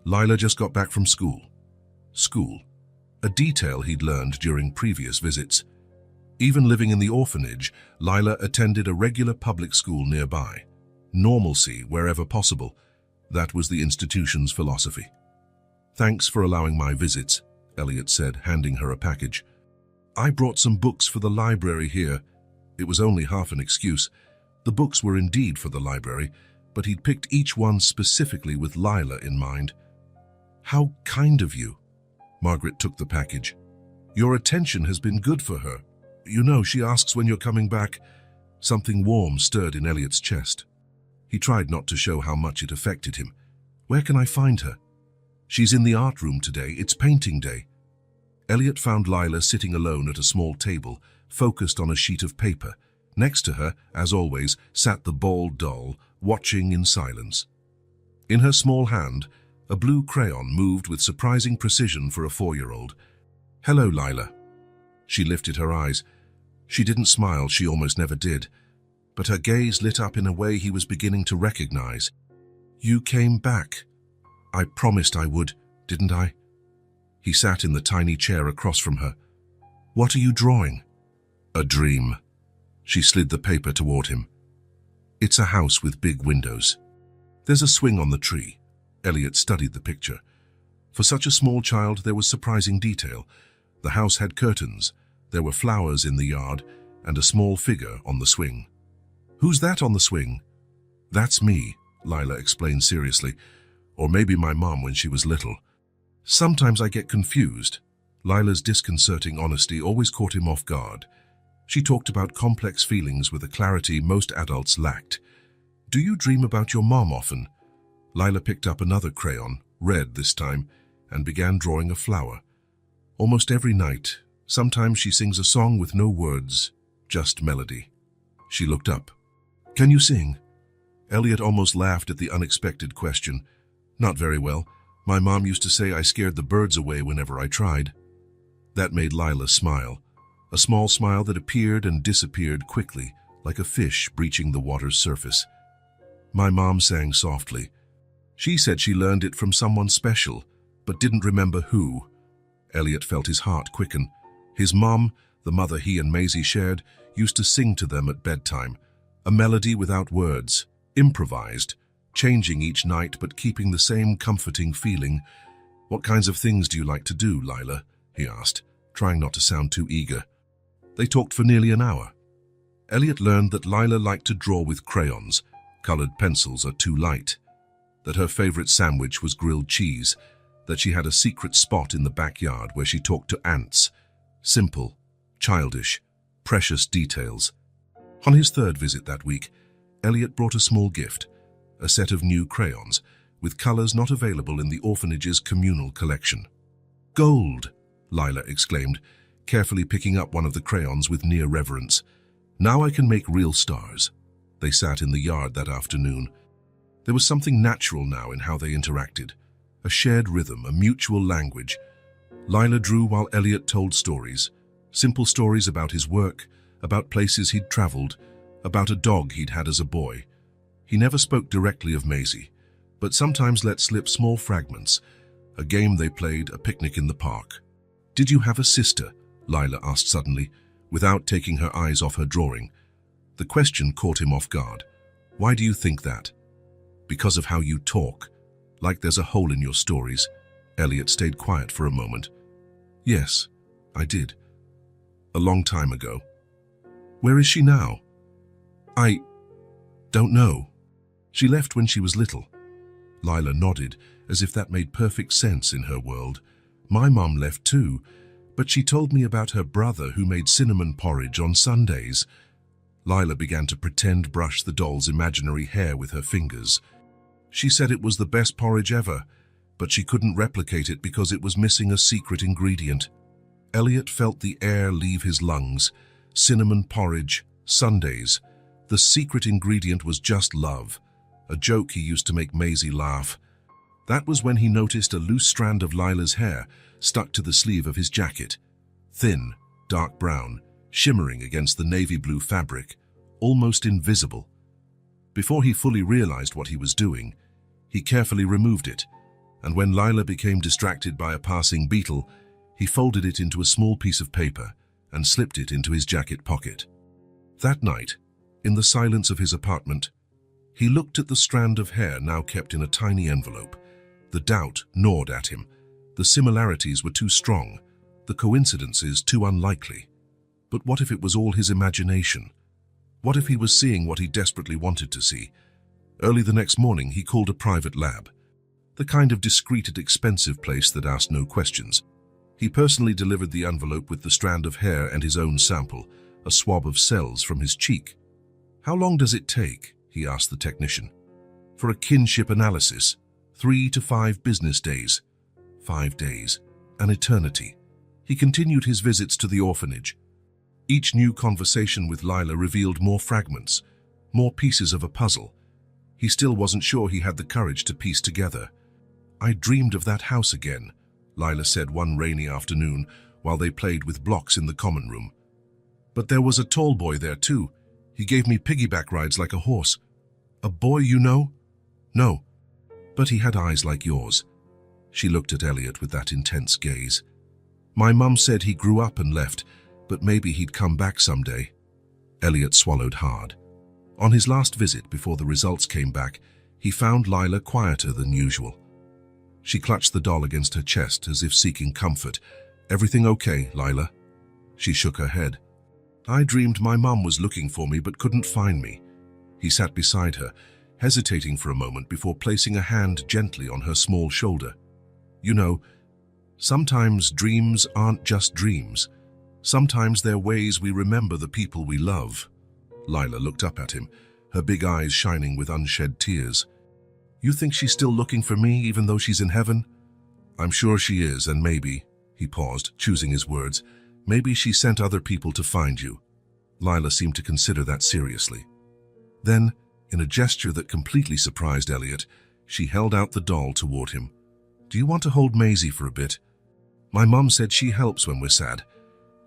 Lila just got back from school. School, a detail he'd learned during previous visits. Even living in the orphanage, Lila attended a regular public school nearby. Normalcy wherever possible. That was the institution's philosophy. "Thanks for allowing my visits," Elliot said, handing her a package. "I brought some books for the library here." It was only half an excuse. The books were indeed for the library, but he'd picked each one specifically with Lila in mind. "How kind of you." Margaret took the package. "Your attention has been good for her. You know, she asks when you're coming back." Something warm stirred in Elliot's chest. He tried not to show how much it affected him. "Where can I find her?" "She's in the art room today. It's painting day." Elliot found Lila sitting alone at a small table, focused on a sheet of paper. Next to her, as always, sat the bald doll, watching in silence. In her small hand, a blue crayon moved with surprising precision for a 4-year-old. "Hello, Lila." She lifted her eyes. She didn't smile, she almost never did, but her gaze lit up in a way he was beginning to recognize. "You came back. I promised I would, didn't I?" He sat in the tiny chair across from her. "What are you drawing?" "A dream." She slid the paper toward him. "It's a house with big windows. There's a swing on the tree." Elliot studied the picture. For such a small child, there was surprising detail. The house had curtains, there were flowers in the yard, and a small figure on the swing. "Who's that on the swing?" "That's me," Lila explained seriously. "Or maybe my mom when she was little. Sometimes I get confused." Lila's disconcerting honesty always caught him off guard. She talked about complex feelings with a clarity most adults lacked. "Do you dream about your mom often?" Lila picked up another crayon, red this time, and began drawing a flower. "Almost every night. Sometimes she sings a song with no words, just melody." She looked up. "Can you sing?" Elliot almost laughed at the unexpected question. "Not very well. My mom used to say I scared the birds away whenever I tried." That made Lila smile. A small smile that appeared and disappeared quickly, like a fish breaching the water's surface. "My mom sang softly. She said she learned it from someone special, but didn't remember who." Elliot felt his heart quicken. His mom, the mother he and Maisie shared, used to sing to them at bedtime. A melody without words, improvised, changing each night but keeping the same comforting feeling. "What kinds of things do you like to do, Lila?" he asked, trying not to sound too eager. They talked for nearly an hour. Elliot learned that Lila liked to draw with crayons. Colored pencils are too light. That her favorite sandwich was grilled cheese. That she had a secret spot in the backyard where she talked to ants. Simple, childish, precious details. On his third visit that week, Elliot brought a small gift, a set of new crayons, with colors not available in the orphanage's communal collection. "Gold!" Lila exclaimed, carefully picking up one of the crayons with near reverence. "Now I can make real stars." They sat in the yard that afternoon. There was something natural now in how they interacted. A shared rhythm, a mutual language. Lila drew while Elliot told stories. Simple stories about his work, about places he'd traveled, about a dog he'd had as a boy. He never spoke directly of Maisie, but sometimes let slip small fragments. A game they played, a picnic in the park. "Did you have a sister?" Lila asked suddenly, without taking her eyes off her drawing. The question caught him off guard. "Why do you think that?" "Because of how you talk. Like there's a hole in your stories." Elliot stayed quiet for a moment. "Yes, I did. A long time ago." "Where is she now?" "I don't know. She left when she was little." Lila nodded, as if that made perfect sense in her world. "My mom left too, but she told me about her brother who made cinnamon porridge on Sundays." Lila began to pretend brush the doll's imaginary hair with her fingers. "She said it was the best porridge ever, but she couldn't replicate it because it was missing a secret ingredient." Elliot felt the air leave his lungs. Cinnamon porridge, Sundays. The secret ingredient was just love, a joke he used to make Maisie laugh. That was when he noticed a loose strand of Lila's hair stuck to the sleeve of his jacket. Thin, dark brown, shimmering against the navy blue fabric, almost invisible. Before he fully realized what he was doing, he carefully removed it, and when Lila became distracted by a passing beetle, he folded it into a small piece of paper and slipped it into his jacket pocket. That night, in the silence of his apartment, he looked at the strand of hair now kept in a tiny envelope. The doubt gnawed at him. The similarities were too strong, the coincidences too unlikely. But what if it was all his imagination? What if he was seeing what he desperately wanted to see? Early the next morning, he called a private lab, the kind of discreet and expensive place that asked no questions. He personally delivered the envelope with the strand of hair and his own sample, a swab of cells from his cheek. "How long does it take?" he asked the technician. "For a kinship analysis, 3 to 5 business days." 5 days, an eternity. He continued his visits to the orphanage. Each new conversation with Lila revealed more fragments, more pieces of a puzzle. He still wasn't sure he had the courage to piece together. "I dreamed of that house again," Lila said one rainy afternoon while they played with blocks in the common room. "But there was a tall boy there too. He gave me piggyback rides like a horse." "A boy you know?" "No, but he had eyes like yours." She looked at Elliot with that intense gaze. "My mum said he grew up and left, but maybe he'd come back someday." Elliot swallowed hard. On his last visit before the results came back, he found Lila quieter than usual. She clutched the doll against her chest as if seeking comfort. "Everything okay, Lila?" She shook her head. "I dreamed my mum was looking for me but couldn't find me." He sat beside her, hesitating for a moment before placing a hand gently on her small shoulder. "You know, sometimes dreams aren't just dreams. Sometimes they're ways we remember the people we love." Lila looked up at him, her big eyes shining with unshed tears. "You think she's still looking for me even though she's in heaven?" "I'm sure she is, and maybe," he paused, choosing his words, "maybe she sent other people to find you." Lila seemed to consider that seriously. Then, in a gesture that completely surprised Elliot, she held out the doll toward him. "Do you want to hold Maisie for a bit? My mum said she helps when we're sad."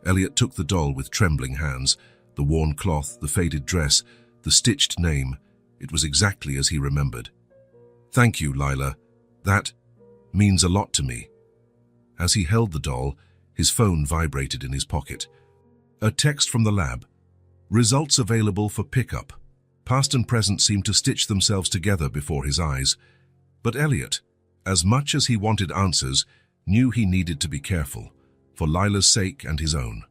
Elliot took the doll with trembling hands, the worn cloth, the faded dress, the stitched name. It was exactly as he remembered. "Thank you, Lila. That means a lot to me." As he held the doll, his phone vibrated in his pocket. A text from the lab. "Results available for pickup." Past and present seemed to stitch themselves together before his eyes. But Elliot, as much as he wanted answers, knew he needed to be careful, for Lila's sake and his own.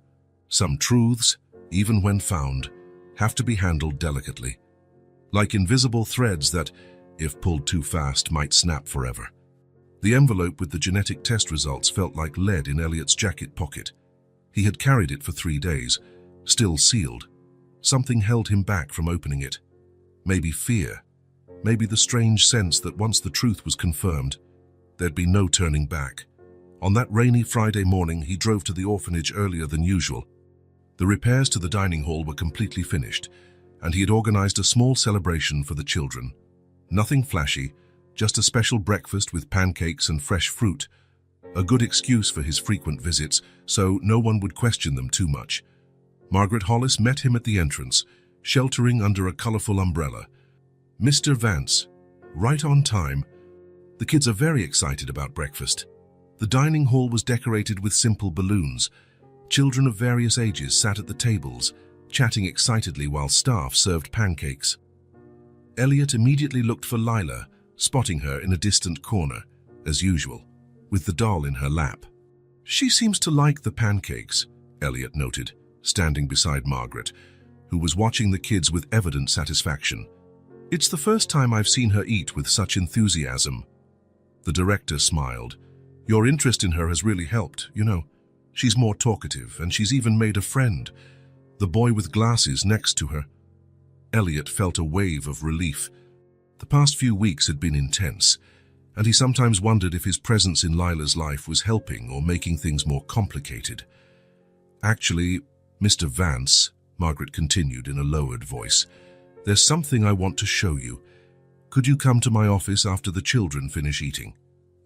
Some truths, even when found, have to be handled delicately, like invisible threads that, if pulled too fast, might snap forever. The envelope with the genetic test results felt like lead in Elliot's jacket pocket. He had carried it for 3 days, still sealed. Something held him back from opening it. Maybe fear. Maybe the strange sense that once the truth was confirmed, there'd be no turning back. On that rainy Friday morning, he drove to the orphanage earlier than usual. The repairs to the dining hall were completely finished, and he had organized a small celebration for the children. Nothing flashy, just a special breakfast with pancakes and fresh fruit. A good excuse for his frequent visits, so no one would question them too much. Margaret Hollis met him at the entrance, sheltering under a colorful umbrella. "Mr. Vance, right on time." The kids are very excited about breakfast. The dining hall was decorated with simple balloons. Children of various ages sat at the tables, chatting excitedly while staff served pancakes. Elliot immediately looked for Lila, spotting her in a distant corner, as usual, with the doll in her lap. "She seems to like the pancakes," Elliot noted, standing beside Margaret, who was watching the kids with evident satisfaction. "It's the first time I've seen her eat with such enthusiasm." The director smiled. "Your interest in her has really helped, you know. She's more talkative, and she's even made a friend, the boy with glasses next to her." Elliot felt a wave of relief. The past few weeks had been intense, and he sometimes wondered if his presence in Lila's life was helping or making things more complicated. "Actually, Mr. Vance," Margaret continued in a lowered voice, "there's something I want to show you. Could you come to my office after the children finish eating?"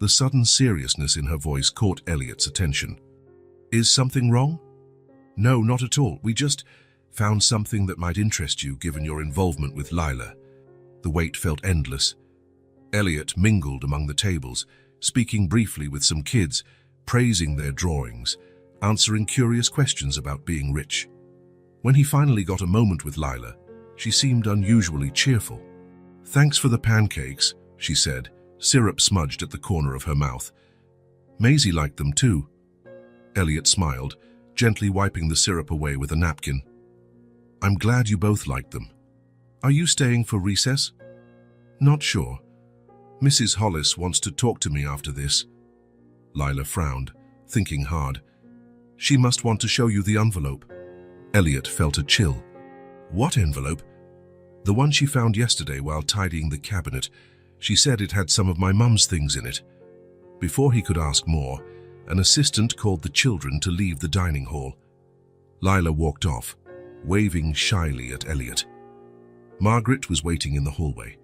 The sudden seriousness in her voice caught Elliot's attention. "Is something wrong?" "No, not at all. We just found something that might interest you given your involvement with Lila." The wait felt endless. Elliot mingled among the tables, speaking briefly with some kids, praising their drawings, answering curious questions about being rich. When he finally got a moment with Lila, she seemed unusually cheerful. "Thanks for the pancakes," she said, syrup smudged at the corner of her mouth. "Maisie liked them too." Elliot smiled, gently wiping the syrup away with a napkin. "I'm glad you both liked them. Are you staying for recess?" "Not sure. Mrs. Hollis wants to talk to me after this." Lila frowned, thinking hard. "She must want to show you the envelope." Elliot felt a chill. "What envelope?" "The one she found yesterday while tidying the cabinet. She said it had some of my mum's things in it." Before he could ask more, an assistant called the children to leave the dining hall. Lila walked off, waving shyly at Elliot. Margaret was waiting in the hallway.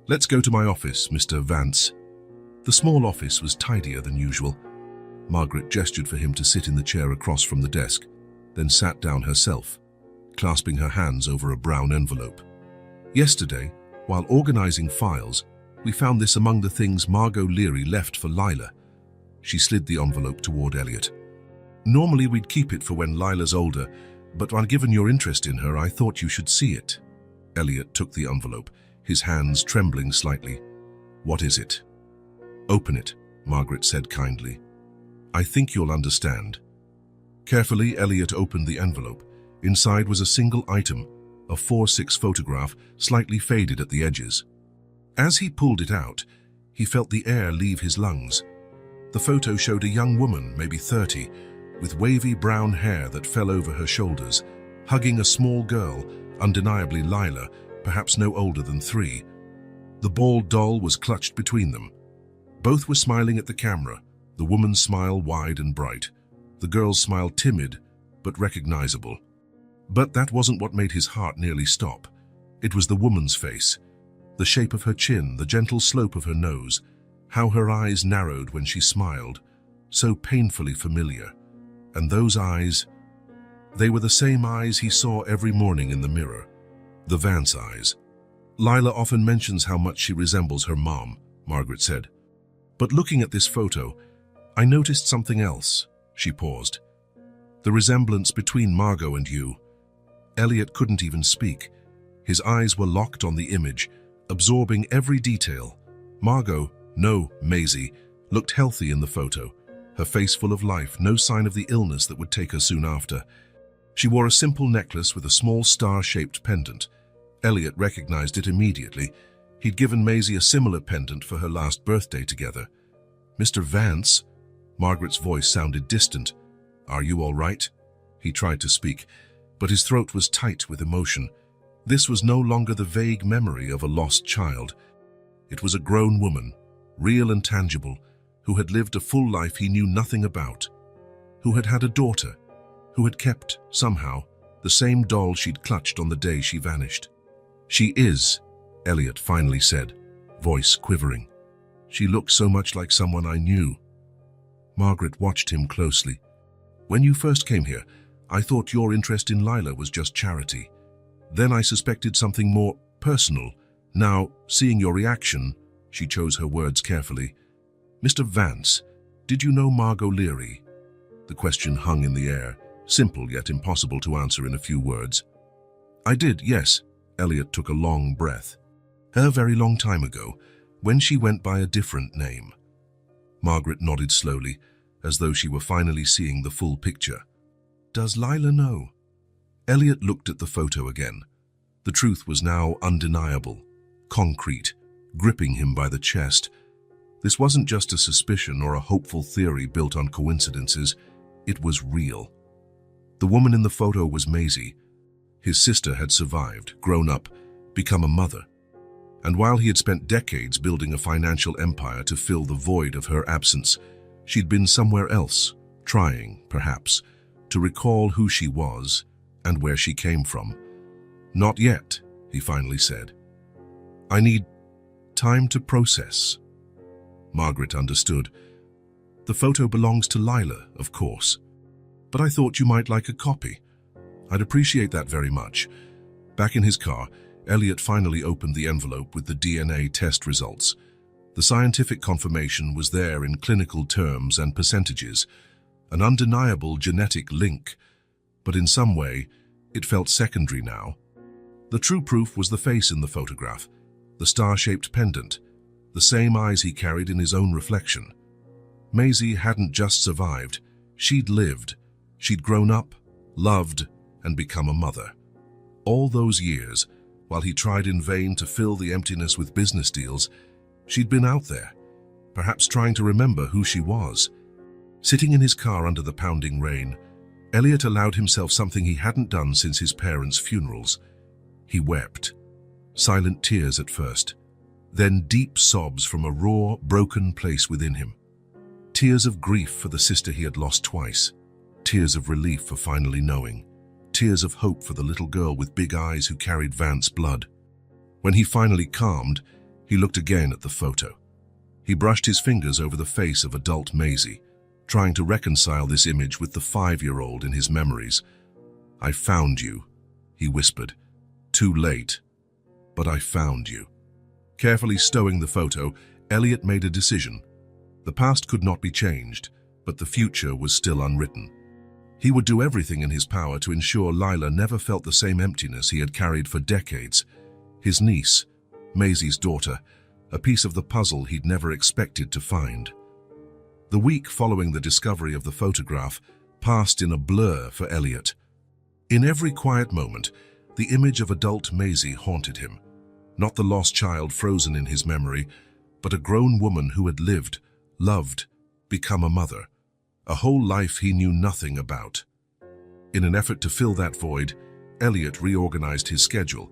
"Let's go to my office, Mr. Vance." The small office was tidier than usual. Margaret gestured for him to sit in the chair across from the desk, then sat down herself, clasping her hands over a brown envelope. "Yesterday, while organizing files, we found this among the things Margot Leary left for Lila." She slid the envelope toward Elliot. "Normally we'd keep it for when Lila's older, but given your interest in her, I thought you should see it." Elliot took the envelope, his hands trembling slightly. "What is it?" "Open it," Margaret said kindly. "I think you'll understand." Carefully, Elliot opened the envelope. Inside was a single item, a 4:6 photograph, slightly faded at the edges. As he pulled it out, he felt the air leave his lungs. The photo showed a young woman, maybe 30, with wavy brown hair that fell over her shoulders, hugging a small girl, undeniably Lila, perhaps no older than 3. The bald doll was clutched between them. Both were smiling at the camera, the woman's smile wide and bright, the girl's smile timid but recognizable. But that wasn't what made his heart nearly stop. It was the woman's face, the shape of her chin, the gentle slope of her nose, how her eyes narrowed when she smiled, so painfully familiar. And those eyes, they were the same eyes he saw every morning in the mirror, the Vance eyes. "Lila often mentions how much she resembles her mom," Margaret said. "But looking at this photo, I noticed something else." She paused. "The resemblance between Margot and you." Elliot couldn't even speak. His eyes were locked on the image, absorbing every detail. Margot, no, Maisie, looked healthy in the photo, her face full of life, no sign of the illness that would take her soon after. She wore a simple necklace with a small star-shaped pendant. Elliot recognized it immediately. He'd given Maisie a similar pendant for her last birthday together. "Mr. Vance?" Margaret's voice sounded distant. "Are you all right?" He tried to speak, but his throat was tight with emotion. This was no longer the vague memory of a lost child. It was a grown woman, real and tangible, who had lived a full life he knew nothing about, who had had a daughter, who had kept, somehow, the same doll she'd clutched on the day she vanished. "She is," Elliot finally said, voice quivering. "She looked so much like someone I knew." Margaret watched him closely. "When you first came here, I thought your interest in Lila was just charity. Then I suspected something more personal. Now, seeing your reaction," she chose her words carefully. "Mr. Vance, did you know Margot Leary?" The question hung in the air, simple yet impossible to answer in a few words. "I did, yes." Elliot took a long breath. "A very long time ago, when she went by a different name." Margaret nodded slowly, as though she were finally seeing the full picture. "Does Lila know?" Elliot looked at the photo again. The truth was now undeniable, concrete, gripping him by the chest. This wasn't just a suspicion or a hopeful theory built on coincidences. It was real. The woman in the photo was Maisie. His sister had survived, grown up, become a mother. And while he had spent decades building a financial empire to fill the void of her absence, she'd been somewhere else, trying, perhaps, to recall who she was and where she came from. "Not yet," he finally said. "I need time to process." Margaret understood. "The photo belongs to Lila, of course. But I thought you might like a copy. I'd appreciate that very much." Back in his car, Elliot finally opened the envelope with the DNA test results. The scientific confirmation was there in clinical terms and percentages. an undeniable genetic link, but in some way, it felt secondary now. The true proof was the face in the photograph, the star-shaped pendant, the same eyes he carried in his own reflection. Maisie hadn't just survived, she'd lived. She'd grown up, loved, and become a mother. All those years, while he tried in vain to fill the emptiness with business deals, she'd been out there, perhaps trying to remember who she was. Sitting in his car under the pounding rain, Elliot allowed himself something he hadn't done since his parents' funerals. He wept. Silent tears at first, then deep sobs from a raw, broken place within him. Tears of grief for the sister he had lost twice. Tears of relief for finally knowing. Tears of hope for the little girl with big eyes who carried Vance's blood. When he finally calmed, he looked again at the photo. He brushed his fingers over the face of adult Maisie, trying to reconcile this image with the 5-year-old in his memories. "I found you," he whispered. "Too late, but I found you." Carefully stowing the photo, Elliot made a decision. The past could not be changed, but the future was still unwritten. He would do everything in his power to ensure Lila never felt the same emptiness he had carried for decades. His niece, Maisie's daughter, a piece of the puzzle he'd never expected to find. The week following the discovery of the photograph passed in a blur for Elliot. In every quiet moment, the image of adult Maisie haunted him. Not the lost child frozen in his memory, but a grown woman who had lived, loved, become a mother. A whole life he knew nothing about. In an effort to fill that void, Elliot reorganized his schedule.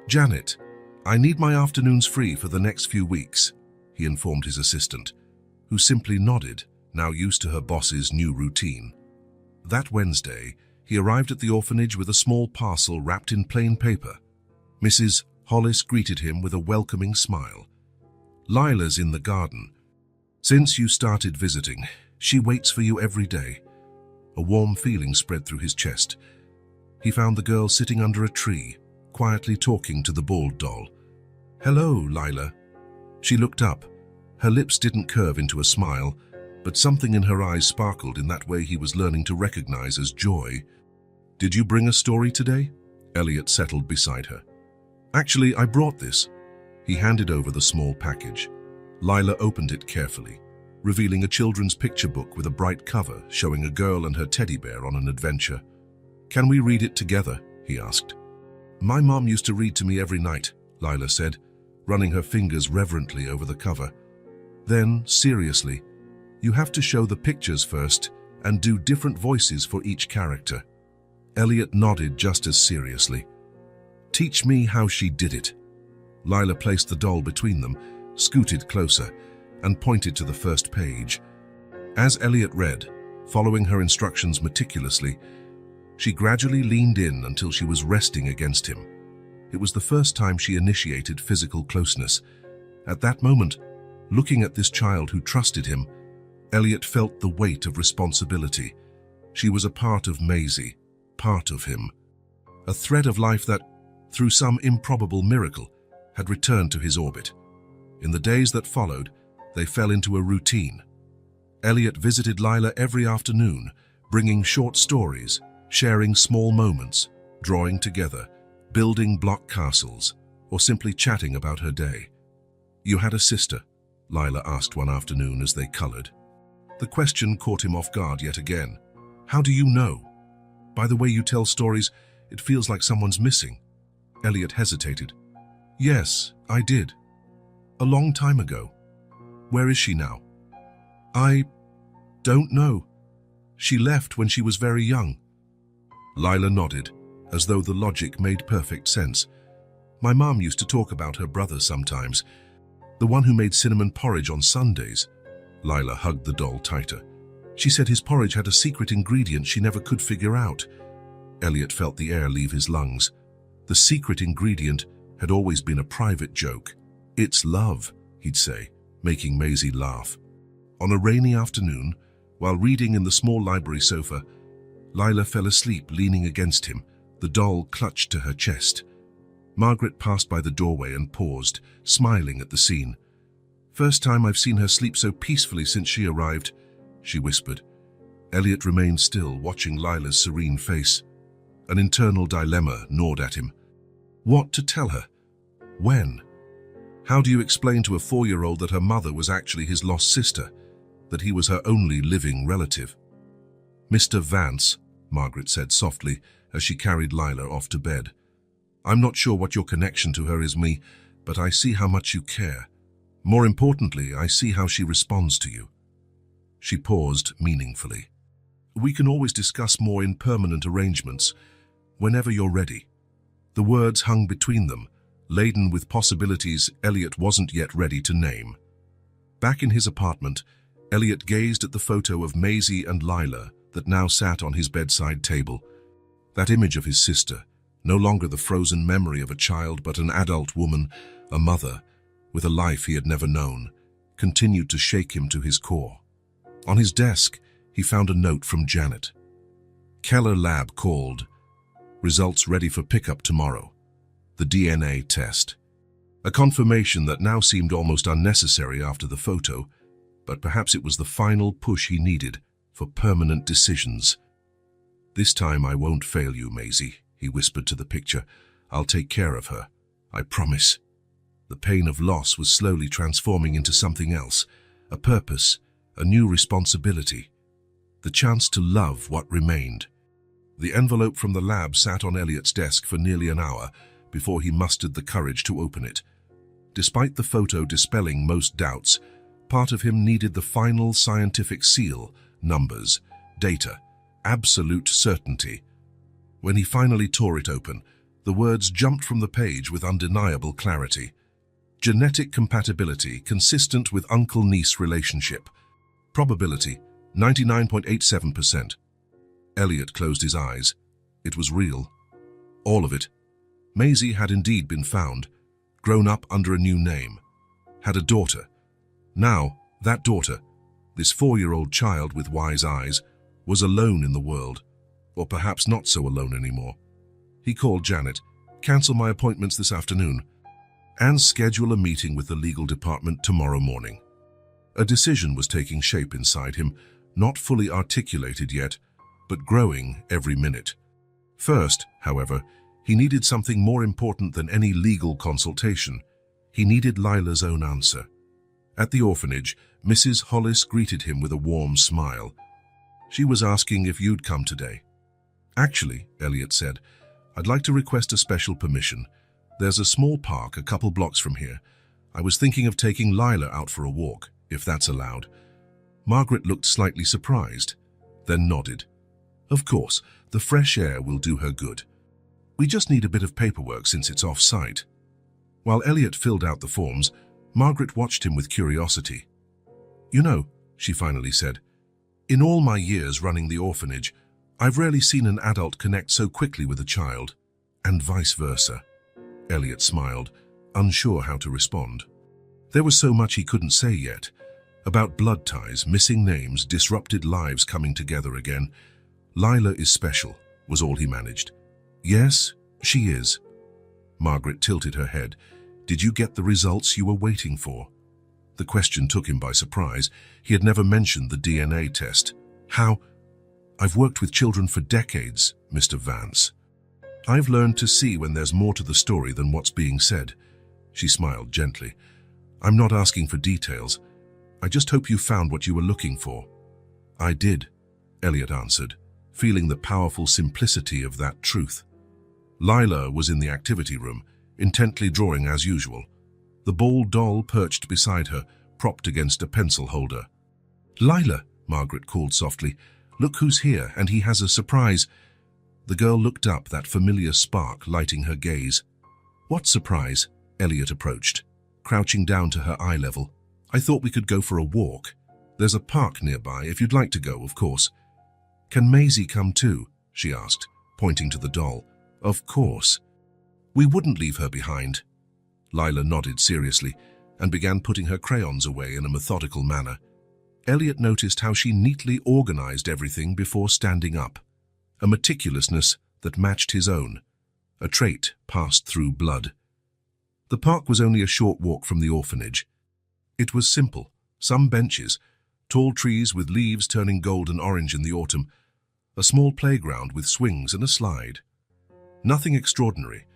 "Janet, I need my afternoons free for the next few weeks," he informed his assistant, who simply nodded, now used to her boss's new routine. That Wednesday, he arrived at the orphanage with a small parcel wrapped in plain paper. Mrs. Hollis greeted him with a welcoming smile. "Lila's in the garden. Since you started visiting, she waits for you every day." A warm feeling spread through his chest. He found the girl sitting under a tree, quietly talking to the bald doll. "Hello, Lila." She looked up. Her lips didn't curve into a smile, but something in her eyes sparkled in that way he was learning to recognize as joy. "Did you bring a story today?" Elliot settled beside her. "Actually, I brought this." He handed over the small package. Lila opened it carefully, revealing a children's picture book with a bright cover showing a girl and her teddy bear on an adventure. "Can we read it together?" he asked. "My mom used to read to me every night," Lila said, running her fingers reverently over the cover. Then, seriously, "You have to show the pictures first and do different voices for each character." Elliot nodded just as seriously. "Teach me how she did it." Lila placed the doll between them, scooted closer, and pointed to the first page. As Elliot read, following her instructions meticulously, she gradually leaned in until she was resting against him. It was the first time she initiated physical closeness. At that moment, looking at this child who trusted him, Elliot felt the weight of responsibility. She was a part of Maisie, part of him. A thread of life that, through some improbable miracle, had returned to his orbit. In the days that followed, they fell into a routine. Elliot visited Lila every afternoon, bringing short stories, sharing small moments, drawing together, building block castles, or simply chatting about her day. "You had a sister?" Lila asked one afternoon as they colored. The question caught him off guard yet again. "How do you know? By the way you tell stories, it feels like someone's missing." Elliot hesitated. "Yes, I did. A long time ago." "Where is she now?" "I don't know. She left when she was very young." Lila nodded, as though the logic made perfect sense. "My mom used to talk about her brother sometimes, the one who made cinnamon porridge on Sundays." Lila hugged the doll tighter. "She said his porridge had a secret ingredient she never could figure out." Elliot felt the air leave his lungs. The secret ingredient had always been a private joke. "It's love," he'd say, making Maisie laugh. On a rainy afternoon, while reading in the small library sofa, Lila fell asleep leaning against him, the doll clutched to her chest. Margaret passed by the doorway and paused, smiling at the scene. "First time I've seen her sleep so peacefully since she arrived," she whispered. Elliot remained still, watching Lila's serene face. An internal dilemma gnawed at him. What to tell her? When? How do you explain to a 4-year-old that her mother was actually his lost sister, that he was her only living relative? "Mr. Vance," Margaret said softly as she carried Lila off to bed. "I'm not sure what your connection to her is, but I see how much you care. More importantly, I see how she responds to you." She paused meaningfully. "We can always discuss more in permanent arrangements, whenever you're ready." The words hung between them, laden with possibilities Elliot wasn't yet ready to name. Back in his apartment, Elliot gazed at the photo of Maisie and Lila that now sat on his bedside table. That image of his sister, no longer the frozen memory of a child but an adult woman, a mother, with a life he had never known, continued to shake him to his core. On his desk, he found a note from Janet. "Keller Lab called. Results ready for pickup tomorrow. The DNA test." A confirmation that now seemed almost unnecessary after the photo, but perhaps it was the final push he needed for permanent decisions. "This time I won't fail you, Maisie," he whispered to the picture. "I'll take care of her. I promise." The pain of loss was slowly transforming into something else, a purpose, a new responsibility, the chance to love what remained. The envelope from the lab sat on Elliot's desk for nearly an hour before he mustered the courage to open it. Despite the photo dispelling most doubts, part of him needed the final scientific seal: numbers, data, absolute certainty. When he finally tore it open, the words jumped from the page with undeniable clarity. Genetic compatibility consistent with uncle-niece relationship. Probability 99.87%. Elliot closed his eyes. It was real. All of it. Maisie had indeed been found, grown up under a new name, had a daughter. Now, that daughter, this 4-year-old child with wise eyes, was alone in the world, or perhaps not so alone anymore. He called Janet. "Cancel my appointments this afternoon, and schedule a meeting with the legal department tomorrow morning." A decision was taking shape inside him, not fully articulated yet, but growing every minute. First, however, he needed something more important than any legal consultation. He needed Lila's own answer. At the orphanage, Mrs. Hollis greeted him with a warm smile. "She was asking if you'd come today." "Actually," Elliot said, "I'd like to request a special permission. There's a small park a couple blocks from here. I was thinking of taking Lila out for a walk, if that's allowed." Margaret looked slightly surprised, then nodded. "Of course, the fresh air will do her good. We just need a bit of paperwork since it's off-site." While Elliot filled out the forms, Margaret watched him with curiosity. "You know," she finally said, "in all my years running the orphanage, I've rarely seen an adult connect so quickly with a child, and vice versa." Elliot smiled, unsure how to respond. There was so much he couldn't say yet, about blood ties, missing names, disrupted lives coming together again. "Lila is special," was all he managed. "Yes, she is." Margaret tilted her head. "Did you get the results you were waiting for?" The question took him by surprise. He had never mentioned the DNA test. "How?" "I've worked with children for decades, Mr. Vance. I've learned to see when there's more to the story than what's being said." She smiled gently. "I'm not asking for details. I just hope you found what you were looking for." "I did," Elliot answered, feeling the powerful simplicity of that truth. Lila was in the activity room, intently drawing as usual. The ball doll perched beside her, propped against a pencil holder. "Lila," Margaret called softly, "look who's here, and he has a surprise." The girl looked up, that familiar spark lighting her gaze. "What surprise?" Elliot approached, crouching down to her eye level. "I thought we could go for a walk. There's a park nearby, if you'd like to go, of course." "Can Maisie come too?" she asked, pointing to the doll. "Of course. We wouldn't leave her behind." Lila nodded seriously and began putting her crayons away in a methodical manner. Elliot noticed how she neatly organized everything before standing up, a meticulousness that matched his own, a trait passed through blood. The park was only a short walk from the orphanage. It was simple: some benches, Tall trees with leaves turning gold and orange in the autumn. A small playground with swings and a slide. Nothing extraordinary,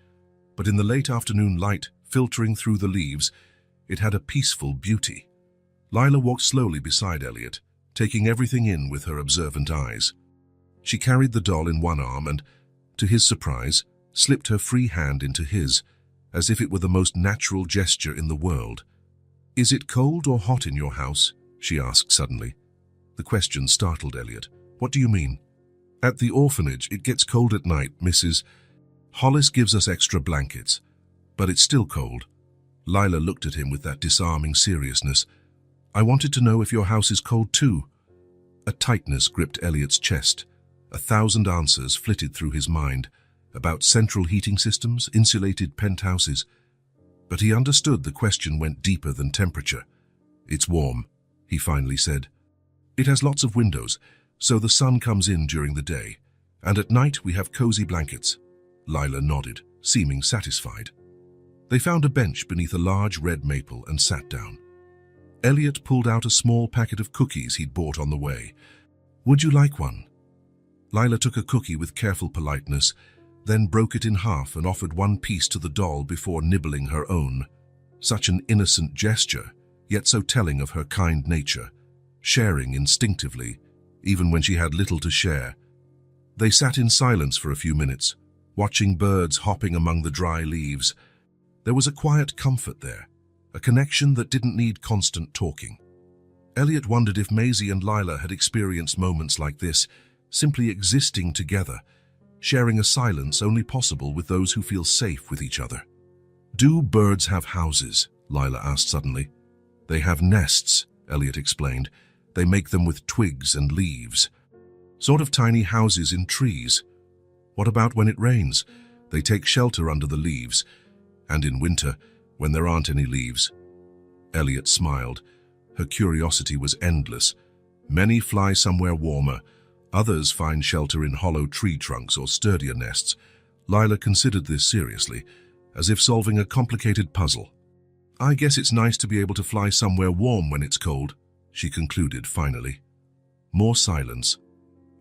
but in the late afternoon light filtering through the leaves, it had a peaceful beauty. Lila walked slowly beside Elliot, taking everything in with her observant eyes. She carried the doll in one arm and, to his surprise, slipped her free hand into his, as if it were the most natural gesture in the world. "Is it cold or hot in your house?" she asked suddenly. The question startled Elliot. "What do you mean?" "At the orphanage, it gets cold at night, Mrs. Hollis gives us extra blankets, but it's still cold." Lila looked at him with that disarming seriousness. "I wanted to know if your house is cold too." A tightness gripped Elliot's chest. 1,000 answers flitted through his mind, about central heating systems, insulated penthouses. But he understood the question went deeper than temperature. "It's warm," he finally said. "It has lots of windows, so the sun comes in during the day, and at night we have cozy blankets." Lila nodded, seeming satisfied. They found a bench beneath a large red maple and sat down. Elliot pulled out a small packet of cookies he'd bought on the way. "Would you like one?" Lila took a cookie with careful politeness, then broke it in half and offered one piece to the doll before nibbling her own. Such an innocent gesture, yet so telling of her kind nature, sharing instinctively, even when she had little to share. They sat in silence for a few minutes, watching birds hopping among the dry leaves. There was a quiet comfort there, a connection that didn't need constant talking. Elliot wondered if Maisie and Lila had experienced moments like this, simply existing together, sharing a silence only possible with those who feel safe with each other. "Do birds have houses?" Lila asked suddenly. "They have nests," Elliot explained. "They make them with twigs and leaves. Sort of tiny houses in trees. What about when it rains? They take shelter under the leaves. And in winter, when there aren't any leaves." Elliot smiled. Her curiosity was endless. Many fly somewhere warmer. Others find shelter in hollow tree trunks or sturdier nests. Lila considered this seriously, as if solving a complicated puzzle. "I guess it's nice to be able to fly somewhere warm when it's cold," she concluded finally. More silence.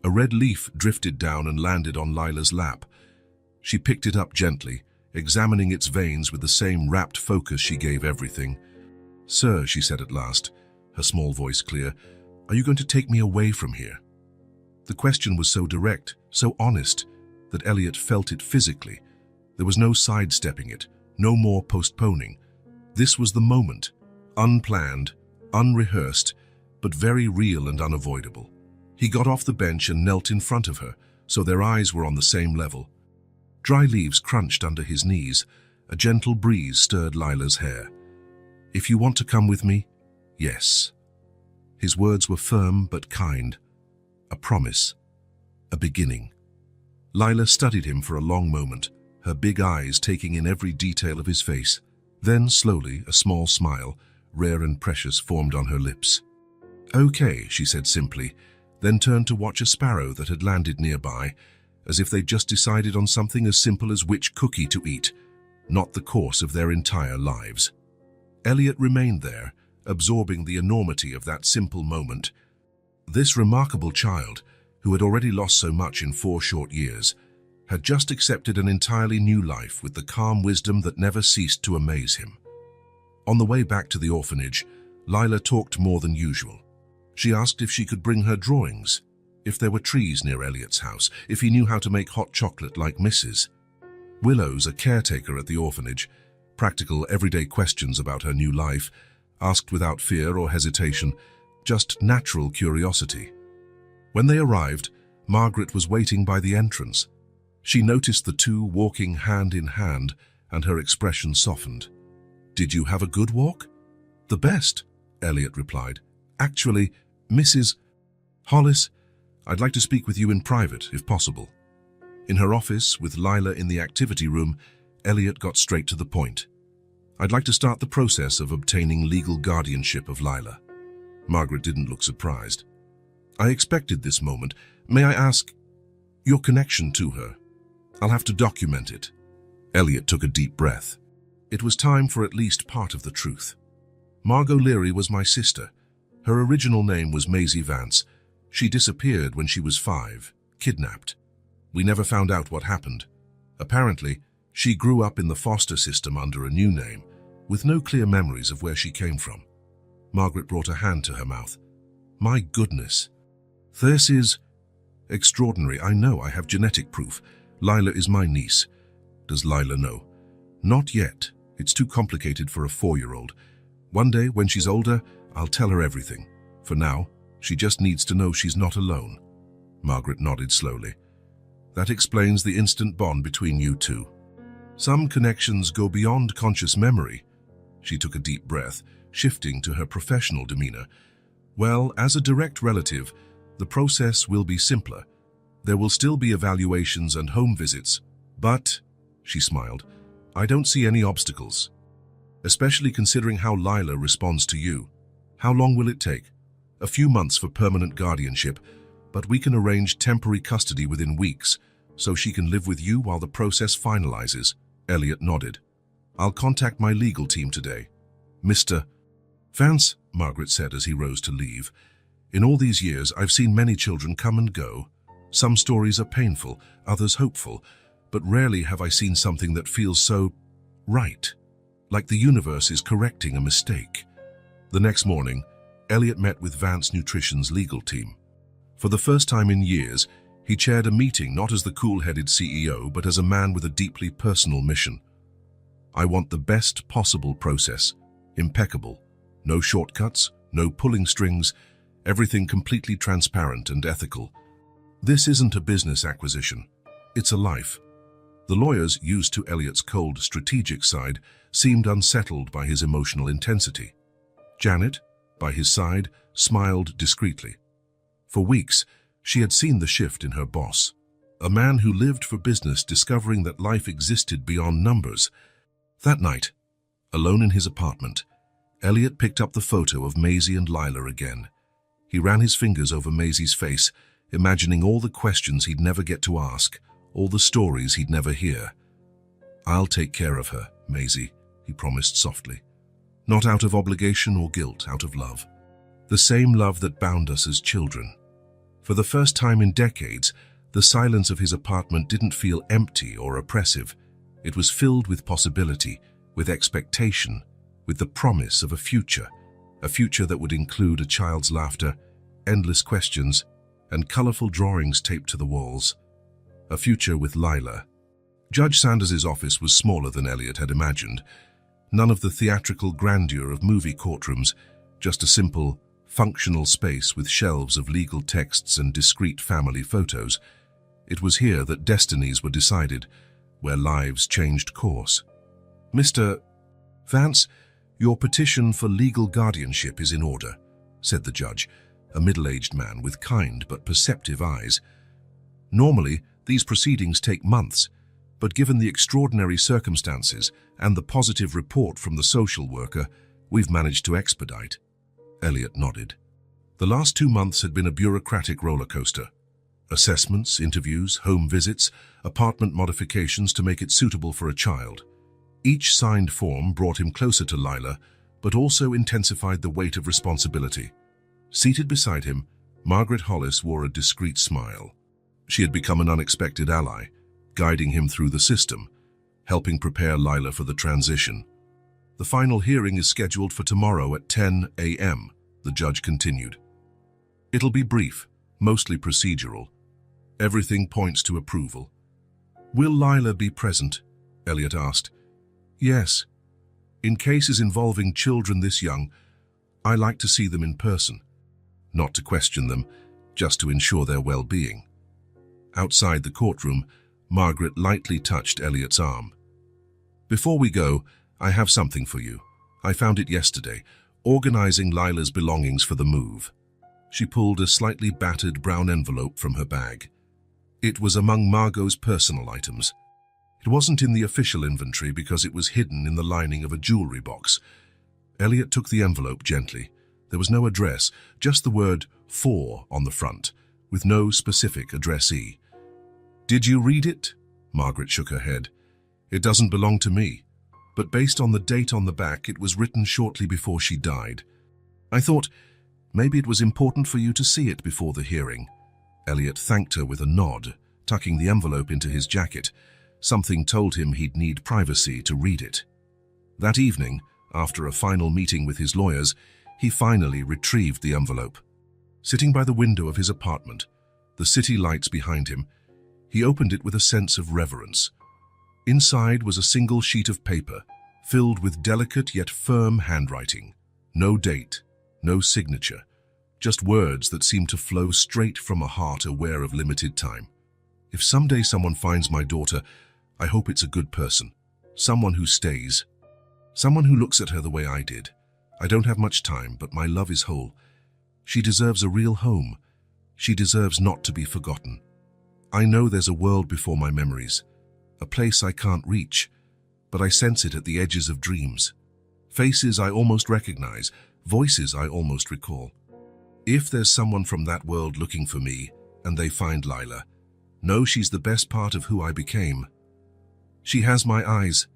A red leaf drifted down and landed on Lila's lap. She picked it up gently, examining its veins with the same rapt focus she gave everything. "Sir," she said at last, her small voice clear, "are you going to take me away from here?" The question was so direct, so honest, that Elliot felt it physically. There was no sidestepping it, no more postponing. This was the moment, unplanned, unrehearsed, but very real and unavoidable. He got off the bench and knelt in front of her, so their eyes were on the same level. Dry leaves crunched under his knees. A gentle breeze stirred Lila's hair. "If you want to come with me, yes." His words were firm but kind. A promise. A beginning. Lila studied him for a long moment, her big eyes taking in every detail of his face. Then, slowly, a small smile, rare and precious, formed on her lips. "Okay," she said simply, then turned to watch a sparrow that had landed nearby, as if they'd just decided on something as simple as which cookie to eat, not the course of their entire lives. Elliot remained there, absorbing the enormity of that simple moment. This remarkable child, who had already lost so much in 4 short years, had just accepted an entirely new life with the calm wisdom that never ceased to amaze him. On the way back to the orphanage, Lila talked more than usual. She asked if she could bring her drawings, if there were trees near Elliot's house, if he knew how to make hot chocolate like Mrs. Willows, a caretaker at the orphanage, practical, everyday questions about her new life, asked without fear or hesitation, just natural curiosity. When they arrived, Margaret was waiting by the entrance. She noticed the two walking hand in hand, and her expression softened. "Did you have a good walk?" "The best," Elliot replied. "Actually, Mrs. Hollis, I'd like to speak with you in private, if possible." In her office, with Lila in the activity room, Elliot got straight to the point. "I'd like to start the process of obtaining legal guardianship of Lila." Margaret didn't look surprised. "I expected this moment. May I ask your connection to her? I'll have to document it." Elliot took a deep breath. It was time for at least part of the truth. "Margot Leary was my sister. Her original name was Maisie Vance. She disappeared when she was 5, kidnapped. We never found out what happened. Apparently, she grew up in the foster system under a new name, with no clear memories of where she came from. Margaret brought a hand to her mouth. My goodness. This is extraordinary. I know I have genetic proof. Lila is my niece. Does Lila know? Not yet. It's too complicated for a 4-year-old. One day, when she's older, I'll tell her everything. For now, she just needs to know she's not alone. Margaret nodded slowly. That explains the instant bond between you two. Some connections go beyond conscious memory. She took a deep breath, shifting to her professional demeanor. Well, as a direct relative, the process will be simpler. There will still be evaluations and home visits, but, she smiled, I don't see any obstacles. Especially considering how Lila responds to you. How long will it take? A few months for permanent guardianship, but we can arrange temporary custody within weeks, so she can live with you while the process finalizes. Elliot nodded. I'll contact my legal team today. Mr. Vance, Margaret said as he rose to leave. In all these years, I've seen many children come and go. Some stories are painful, others hopeful, but rarely have I seen something that feels so right, like the universe is correcting a mistake. The next morning, Elliot met with Vance Nutrition's legal team. For the first time in years, he chaired a meeting not as the cool-headed CEO, but as a man with a deeply personal mission. I want the best possible process, impeccable. No shortcuts, no pulling strings, everything completely transparent and ethical. This isn't a business acquisition. It's a life. The lawyers, used to Elliot's cold, strategic side, seemed unsettled by his emotional intensity. Janet, by his side, smiled discreetly. For weeks, she had seen the shift in her boss. A man who lived for business, discovering that life existed beyond numbers. That night, alone in his apartment, Elliot picked up the photo of Maisie and Lila again. He ran his fingers over Maisie's face, imagining all the questions he'd never get to ask, all the stories he'd never hear. I'll take care of her, Maisie, he promised softly. Not out of obligation or guilt, out of love. The same love that bound us as children. For the first time in decades, the silence of his apartment didn't feel empty or oppressive. It was filled with possibility, with expectation, with the promise of a future that would include a child's laughter, endless questions, and colorful drawings taped to the walls. A future with Lila. Judge Sanders's office was smaller than Elliot had imagined. None of the theatrical grandeur of movie courtrooms, just a simple, functional space with shelves of legal texts and discreet family photos. It was here that destinies were decided, where lives changed course. Mr. Vance, your petition for legal guardianship is in order, said the judge, a middle-aged man with kind but perceptive eyes. Normally, these proceedings take months, but given the extraordinary circumstances and the positive report from the social worker, we've managed to expedite. Elliot nodded. The last 2 months had been a bureaucratic roller coaster. Assessments, interviews, home visits, apartment modifications to make it suitable for a child. Each signed form brought him closer to Lila, but also intensified the weight of responsibility. Seated beside him, Margaret Hollis wore a discreet smile. She had become an unexpected ally, guiding him through the system, helping prepare Lila for the transition. The final hearing is scheduled for tomorrow at 10 a.m., the judge continued. It'll be brief, mostly procedural. Everything points to approval. Will Lila be present? Elliot asked. Yes. In cases involving children this young, I like to see them in person. Not to question them, just to ensure their well-being. Outside the courtroom, Margaret lightly touched Elliot's arm. Before we go, I have something for you. I found it yesterday, organizing Lila's belongings for the move. She pulled a slightly battered brown envelope from her bag. It was among Margot's personal items. It wasn't in the official inventory because it was hidden in the lining of a jewelry box. Elliot took the envelope gently. There was no address, just the word "for" on the front, with no specific addressee. Did you read it? Margaret shook her head. It doesn't belong to me, but based on the date on the back, it was written shortly before she died. I thought, Maybe it was important for you to see it before the hearing. Elliot thanked her with a nod, tucking the envelope into his jacket. Something told him he'd need privacy to read it. That evening, after a final meeting with his lawyers, he finally retrieved the envelope. Sitting by the window of his apartment, the city lights behind him, he opened it with a sense of reverence. Inside was a single sheet of paper, filled with delicate yet firm handwriting. No date, no signature, just words that seemed to flow straight from a heart aware of limited time. If someday someone finds my daughter, I hope it's a good person, someone who stays, someone who looks at her the way I did. I don't have much time, but my love is whole. She deserves a real home. She deserves not to be forgotten. I know there's a world before my memories, a place I can't reach, but I sense it at the edges of dreams. Faces I almost recognize, voices I almost recall. If there's someone from that world looking for me, and they find Lila, know she's the best part of who I became. She has my eyes,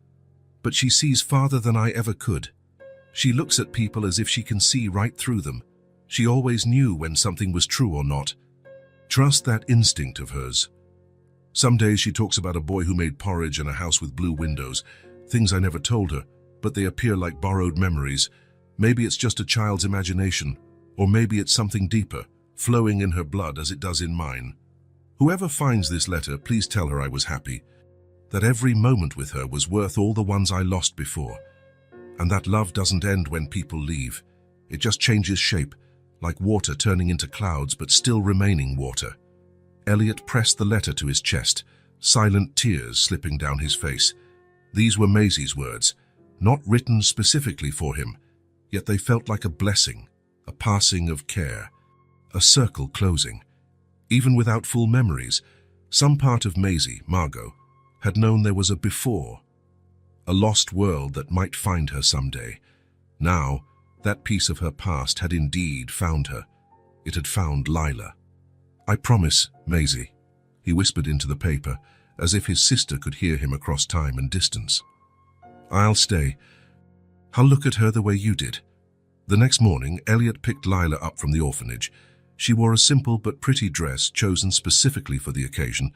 but she sees farther than I ever could. She looks at people as if she can see right through them. She always knew when something was true or not. Trust that instinct of hers. Some days she talks about a boy who made porridge and a house with blue windows, things I never told her, but they appear like borrowed memories. Maybe it's just a child's imagination, or maybe it's something deeper, flowing in her blood as it does in mine. Whoever finds this letter, please tell her I was happy, that every moment with her was worth all the ones I lost before, and that love doesn't end when people leave. It just changes shape, like water turning into clouds but still remaining water. Elliot pressed the letter to his chest, silent tears slipping down his face. These were Maisie's words, not written specifically for him, yet they felt like a blessing, a passing of care, a circle closing. Even without full memories, some part of Maisie, Margot, had known there was a before, a lost world that might find her someday. Now, that piece of her past had indeed found her. It had found Lila. I promise, Maisie, he whispered into the paper, as if his sister could hear him across time and distance. I'll stay. I'll look at her the way you did. The next morning, Elliot picked Lila up from the orphanage. She wore a simple but pretty dress chosen specifically for the occasion.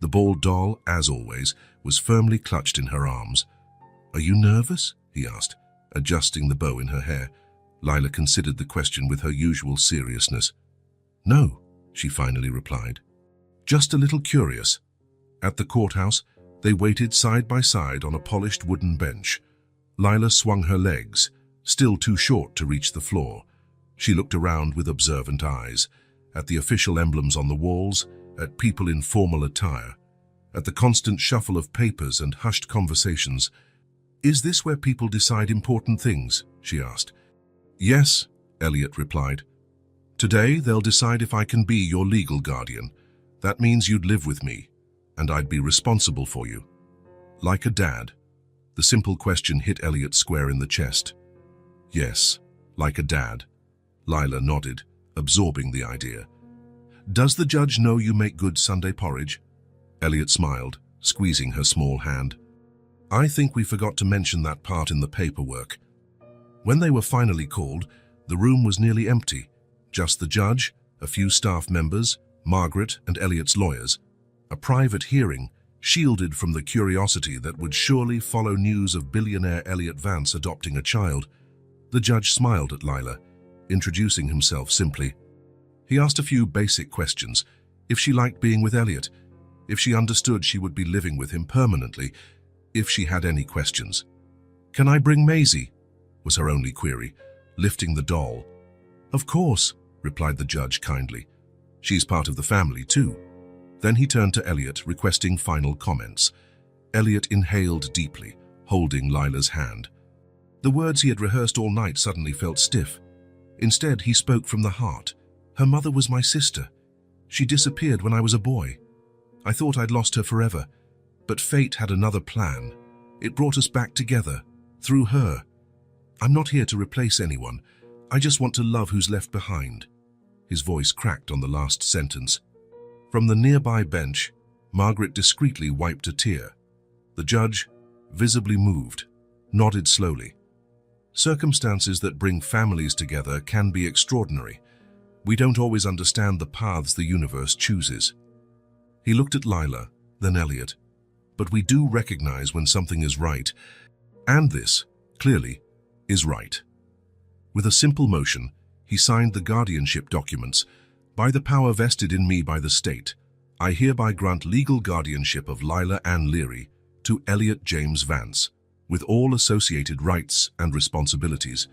The bald doll, as always, was firmly clutched in her arms. Are you nervous? He asked, adjusting the bow in her hair. Lila considered the question with her usual seriousness. No, she finally replied. Just a little curious. At the courthouse, they waited side by side on a polished wooden bench. Lila swung her legs, still too short to reach the floor. She looked around with observant eyes, at the official emblems on the walls, at people in formal attire, at the constant shuffle of papers and hushed conversations. Is this where people decide important things? She asked. Yes, Elliot replied. Today they'll decide if I can be your legal guardian. That means you'd live with me, and I'd be responsible for you. Like a dad. The simple question hit Elliot square in the chest. Yes, like a dad. Lila nodded, absorbing the idea. Does the judge know you make good Sunday porridge? Elliot smiled, squeezing her small hand. I think we forgot to mention that part in the paperwork. When they were finally called, the room was nearly empty. Just the judge, a few staff members, Margaret and Elliot's lawyers. A private hearing, shielded from the curiosity that would surely follow news of billionaire Elliot Vance adopting a child. The judge smiled at Lila, introducing himself simply. He asked a few basic questions. If she liked being with Elliot, if she understood she would be living with him permanently, if she had any questions. Can I bring Maisie? Was her only query, lifting the doll. Of course, replied the judge kindly. She's part of the family too. Then he turned to Elliot, requesting final comments. Elliot inhaled deeply, holding Lila's hand. The words he had rehearsed all night suddenly felt stiff. Instead, he spoke from the heart. Her mother was my sister. She disappeared when I was a boy. I thought I'd lost her forever, but fate had another plan. It brought us back together, through her. I'm not here to replace anyone. I just want to love who's left behind. His voice cracked on the last sentence. From the nearby bench, Margaret discreetly wiped a tear. The judge, visibly moved, nodded slowly. Circumstances that bring families together can be extraordinary, We don't always understand the paths the universe chooses. He looked at Lila, then Elliot. But we do recognize when something is right, and this, clearly, is right. With a simple motion, he signed the guardianship documents. By the power vested in me by the state, I hereby grant legal guardianship of Lila Ann Leary to Elliot James Vance, with all associated rights and responsibilities.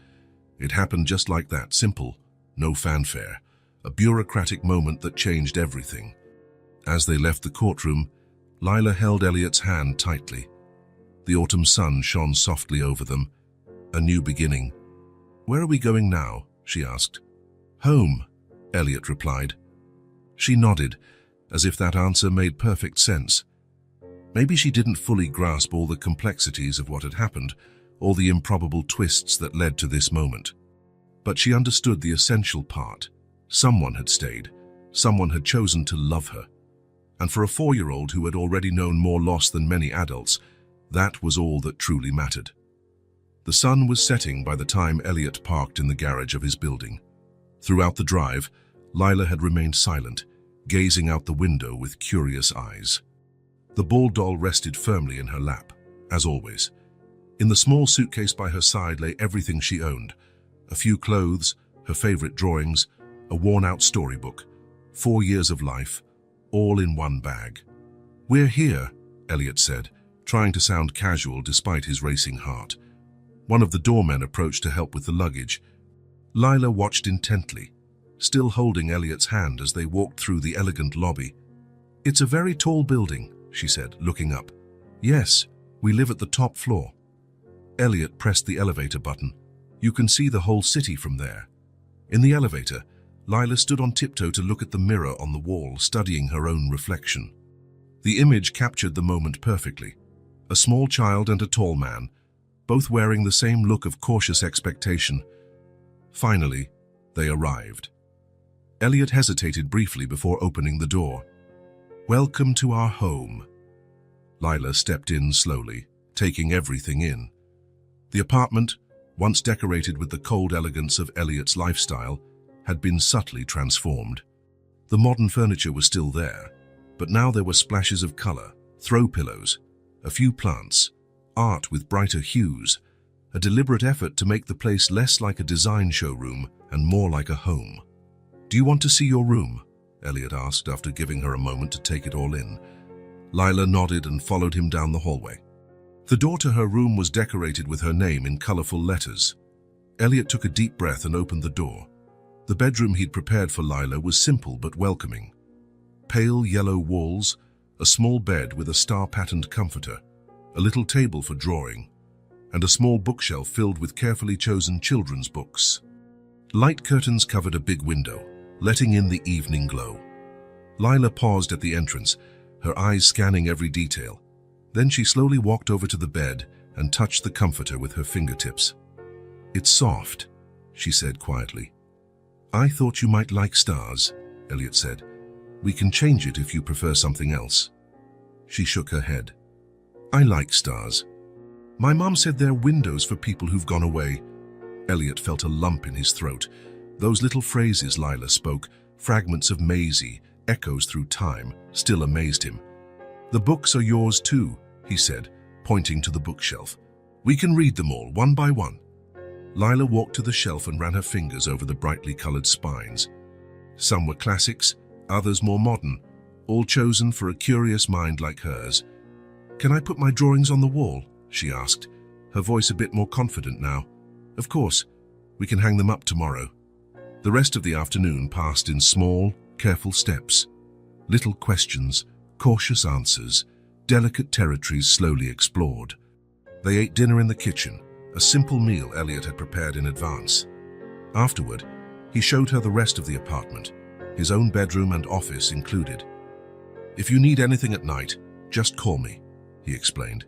It happened just like that, simple, no fanfare, a bureaucratic moment that changed everything. As they left the courtroom, Lila held Elliot's hand tightly. The autumn sun shone softly over them. A new beginning. "Where are we going now?" she asked. "Home," Elliot replied. She nodded, as if that answer made perfect sense. Maybe she didn't fully grasp all the complexities of what had happened, or the improbable twists that led to this moment. But she understood the essential part. Someone had stayed. Someone had chosen to love her. And for a 4-year-old who had already known more loss than many adults, that was all that truly mattered. The sun was setting by the time Elliot parked in the garage of his building. Throughout the drive, Lila had remained silent, gazing out the window with curious eyes. The ball doll rested firmly in her lap, as always. In the small suitcase by her side lay everything she owned: a few clothes, her favorite drawings, a worn-out storybook, 4 years of life, all in one bag. "We're here," Elliot said, trying to sound casual despite his racing heart. One of the doormen approached to help with the luggage. Lila watched intently, still holding Elliot's hand as they walked through the elegant lobby. "It's a very tall building," she said, looking up. "Yes, we live at the top floor." Elliot pressed the elevator button. "You can see the whole city from there." In the elevator, Lila stood on tiptoe to look at the mirror on the wall, studying her own reflection. The image captured the moment perfectly. A small child and a tall man, both wearing the same look of cautious expectation. Finally, they arrived. Elliot hesitated briefly before opening the door. "Welcome to our home." Lila stepped in slowly, taking everything in. The apartment, once decorated with the cold elegance of Elliot's lifestyle, had been subtly transformed. The modern furniture was still there, but now there were splashes of color, throw pillows, a few plants, art with brighter hues, a deliberate effort to make the place less like a design showroom and more like a home. "Do you want to see your room?" Elliot asked after giving her a moment to take it all in. Lila nodded and followed him down the hallway. The door to her room was decorated with her name in colorful letters. Elliot took a deep breath and opened the door. The bedroom he'd prepared for Lila was simple but welcoming. Pale yellow walls, a small bed with a star-patterned comforter, a little table for drawing, and a small bookshelf filled with carefully chosen children's books. Light curtains covered a big window, letting in the evening glow. Lila paused at the entrance, her eyes scanning every detail. Then she slowly walked over to the bed and touched the comforter with her fingertips. "It's soft," she said quietly. "I thought you might like stars," Elliot said. "We can change it if you prefer something else." She shook her head. "I like stars. My mom said they're windows for people who've gone away." Elliot felt a lump in his throat. Those little phrases Lila spoke, fragments of Maisie, echoes through time, still amazed him. "The books are yours too," he said, pointing to the bookshelf. "We can read them all, one by one." Lila walked to the shelf and ran her fingers over the brightly colored spines. Some were classics, others more modern, all chosen for a curious mind like hers. "Can I put my drawings on the wall?" she asked, her voice a bit more confident now. "Of course, we can hang them up tomorrow." The rest of the afternoon passed in small, careful steps. Little questions, cautious answers, delicate territories slowly explored. They ate dinner in the kitchen, a simple meal Elliot had prepared in advance. Afterward, he showed her the rest of the apartment, his own bedroom and office included. "If you need anything at night, just call me," he explained.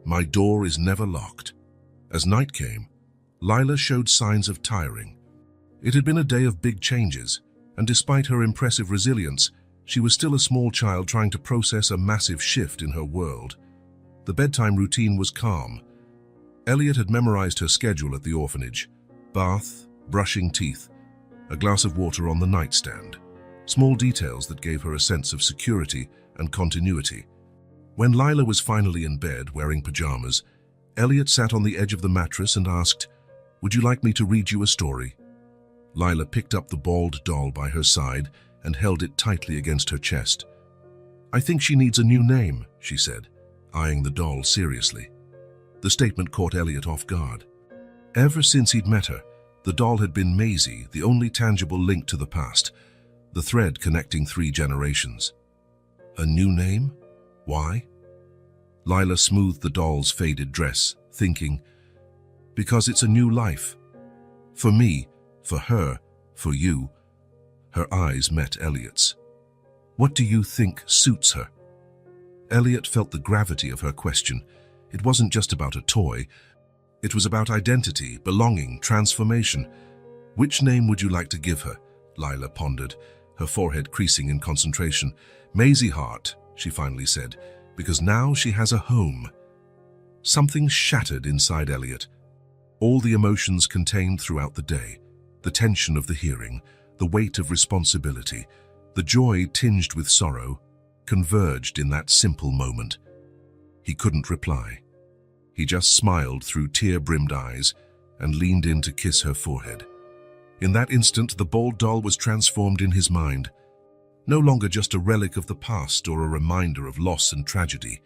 "My door is never locked." As night came, Lila showed signs of tiring. It had been a day of big changes, and despite her impressive resilience, she was still a small child trying to process a massive shift in her world. The bedtime routine was calm. Elliot had memorized her schedule at the orphanage: bath, brushing teeth, a glass of water on the nightstand. Small details that gave her a sense of security and continuity. When Lila was finally in bed wearing pajamas, Elliot sat on the edge of the mattress and asked, "Would you like me to read you a story?" Lila picked up the bald doll by her side and held it tightly against her chest. "I think she needs a new name," she said, eyeing the doll seriously. The statement caught Elliot off guard. Ever since he'd met her, the doll had been Maisie, the only tangible link to the past, the thread connecting 3 generations. A new name? Why? Lila smoothed the doll's faded dress, thinking, because it's a new life. For me, for her, for you. Her eyes met Elliot's. What do you think suits her? Elliot felt the gravity of her question. It wasn't just about a toy. It was about identity, belonging, transformation. Which name would you like to give her? Lila pondered, her forehead creasing in concentration. Maisie Hart, she finally said, because now she has a home. Something shattered inside Elliot. All the emotions contained throughout the day, the tension of the hearing, the weight of responsibility, the joy tinged with sorrow, converged in that simple moment. He couldn't reply. He just smiled through tear-brimmed eyes and leaned in to kiss her forehead. In that instant, the bald doll was transformed in his mind. No longer just a relic of the past or a reminder of loss and tragedy.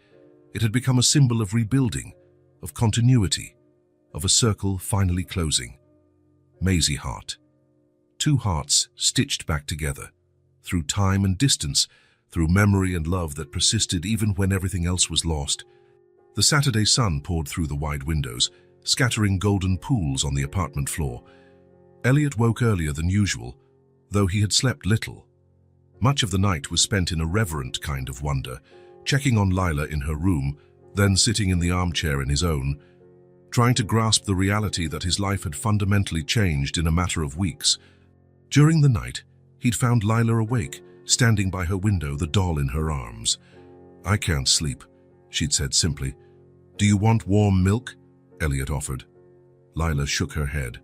It had become a symbol of rebuilding, of continuity, of a circle finally closing. Maisie Hart. 2 hearts stitched back together, through time and distance, through memory and love that persisted even when everything else was lost. The Saturday sun poured through the wide windows, scattering golden pools on the apartment floor. Elliot woke earlier than usual, though he had slept little. Much of the night was spent in a reverent kind of wonder, checking on Lila in her room, then sitting in the armchair in his own, trying to grasp the reality that his life had fundamentally changed in a matter of weeks. During the night, he'd found Lila awake, standing by her window, the doll in her arms. "I can't sleep," she'd said simply. "Do you want warm milk?" Elliot offered. Lila shook her head.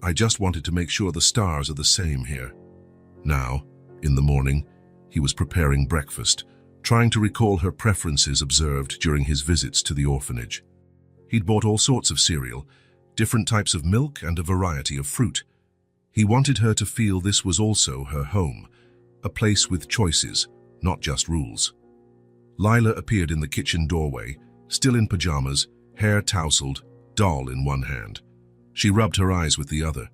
"I just wanted to make sure the stars are the same here." Now, in the morning, he was preparing breakfast, trying to recall her preferences observed during his visits to the orphanage. He'd bought all sorts of cereal, different types of milk, and a variety of fruit. He wanted her to feel this was also her home, a place with choices, not just rules. Lila appeared in the kitchen doorway, still in pajamas, hair tousled, doll in one hand. She rubbed her eyes with the other.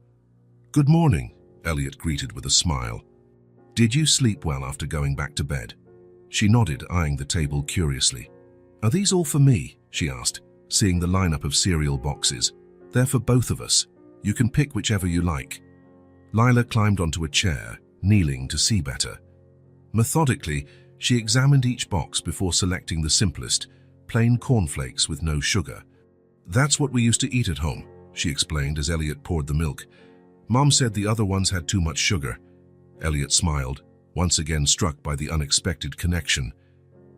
"Good morning," Elliot greeted with a smile. "Did you sleep well after going back to bed?" She nodded, eyeing the table curiously. "Are these all for me?" she asked, seeing the lineup of cereal boxes. "They're for both of us. You can pick whichever you like." Lila climbed onto a chair, kneeling to see better. Methodically, she examined each box before selecting the simplest, plain cornflakes with no sugar. "That's what we used to eat at home," she explained as Elliot poured the milk. "Mom said the other ones had too much sugar." Elliot smiled, once again struck by the unexpected connection.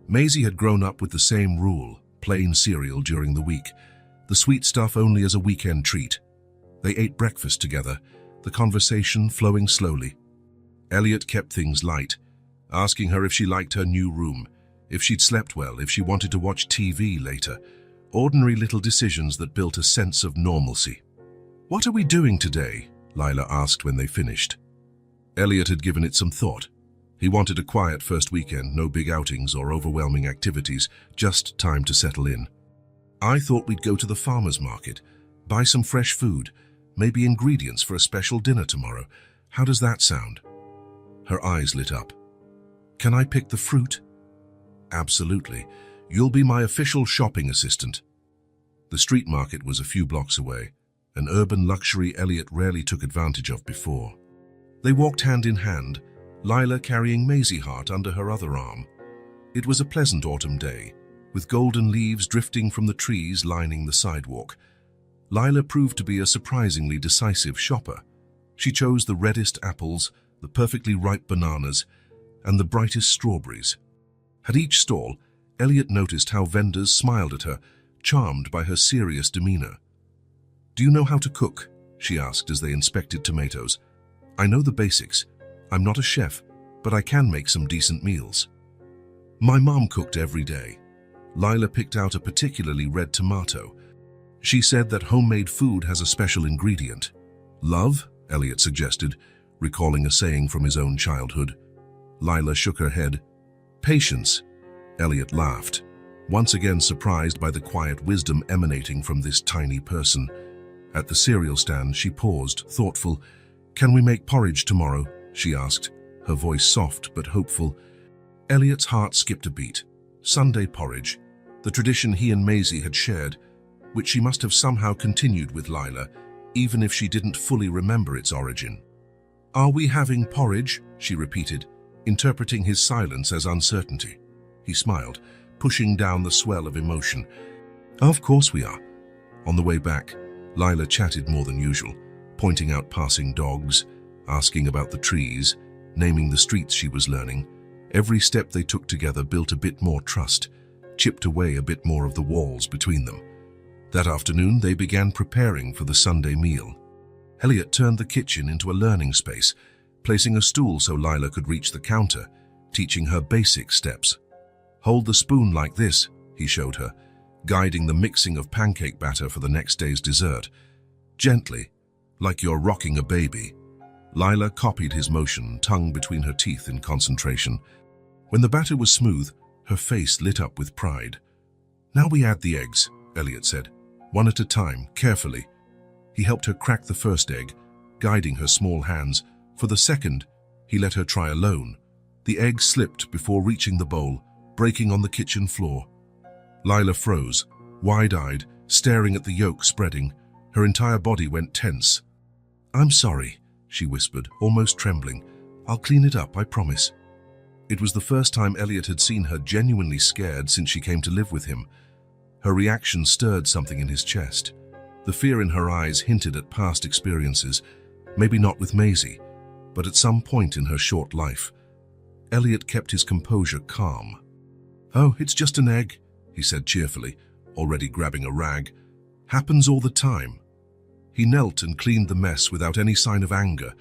Maisie had grown up with the same rule, plain cereal during the week, the sweet stuff only as a weekend treat. They ate breakfast together, the conversation flowing slowly. Elliot kept things light, asking her if she liked her new room, if she'd slept well, if she wanted to watch TV later. Ordinary little decisions that built a sense of normalcy. "What are we doing today?" Lila asked when they finished. Elliot had given it some thought. He wanted a quiet first weekend, no big outings or overwhelming activities, just time to settle in. "I thought we'd go to the farmer's market, buy some fresh food, maybe ingredients for a special dinner tomorrow. How does that sound?" Her eyes lit up. "Can I pick the fruit?" "Absolutely. You'll be my official shopping assistant." The street market was a few blocks away, an urban luxury Elliot rarely took advantage of before. They walked hand in hand, Lila carrying Maisie Hart under her other arm. It was a pleasant autumn day, with golden leaves drifting from the trees lining the sidewalk. Lila proved to be a surprisingly decisive shopper. She chose the reddest apples, the perfectly ripe bananas, and the brightest strawberries. At each stall, Elliot noticed how vendors smiled at her, charmed by her serious demeanor. "Do you know how to cook?" she asked as they inspected tomatoes. I know the basics. I'm not a chef, but I can make some decent meals. My mom cooked every day. Lila picked out a particularly red tomato. She said that homemade food has a special ingredient. Love, Elliot suggested, recalling a saying from his own childhood. Lila shook her head. Patience. Elliot laughed, once again surprised by the quiet wisdom emanating from this tiny person. At the cereal stand, she paused, thoughtful. Can we make porridge tomorrow? She asked, her voice soft but hopeful. Elliot's heart skipped a beat. Sunday porridge, the tradition he and Maisie had shared, which she must have somehow continued with Lila, even if she didn't fully remember its origin. Are we having porridge? She repeated, interpreting his silence as uncertainty. He smiled, pushing down the swell of emotion. Of course we are. On the way back, Lila chatted more than usual, pointing out passing dogs, asking about the trees, naming the streets she was learning. Every step they took together built a bit more trust, chipped away a bit more of the walls between them. That afternoon, they began preparing for the Sunday meal. Elliot turned the kitchen into a learning space, placing a stool so Lila could reach the counter, teaching her basic steps. Hold the spoon like this, he showed her, guiding the mixing of pancake batter for the next day's dessert. Gently, like you're rocking a baby. Lila copied his motion, tongue between her teeth in concentration. When the batter was smooth, her face lit up with pride. Now we add the eggs, Elliot said, one at a time, carefully. He helped her crack the first egg, guiding her small hands. For the second, he let her try alone. The egg slipped before reaching the bowl, breaking on the kitchen floor. Lila froze, wide-eyed, staring at the yolk spreading. Her entire body went tense. I'm sorry, she whispered, almost trembling. I'll clean it up, I promise. It was the first time Elliot had seen her genuinely scared since she came to live with him. Her reaction stirred something in his chest. The fear in her eyes hinted at past experiences, maybe not with Maisie, but at some point in her short life. Elliot kept his composure calm. Oh, it's just an egg, he said cheerfully, already grabbing a rag. Happens all the time. He knelt and cleaned the mess without any sign of anger.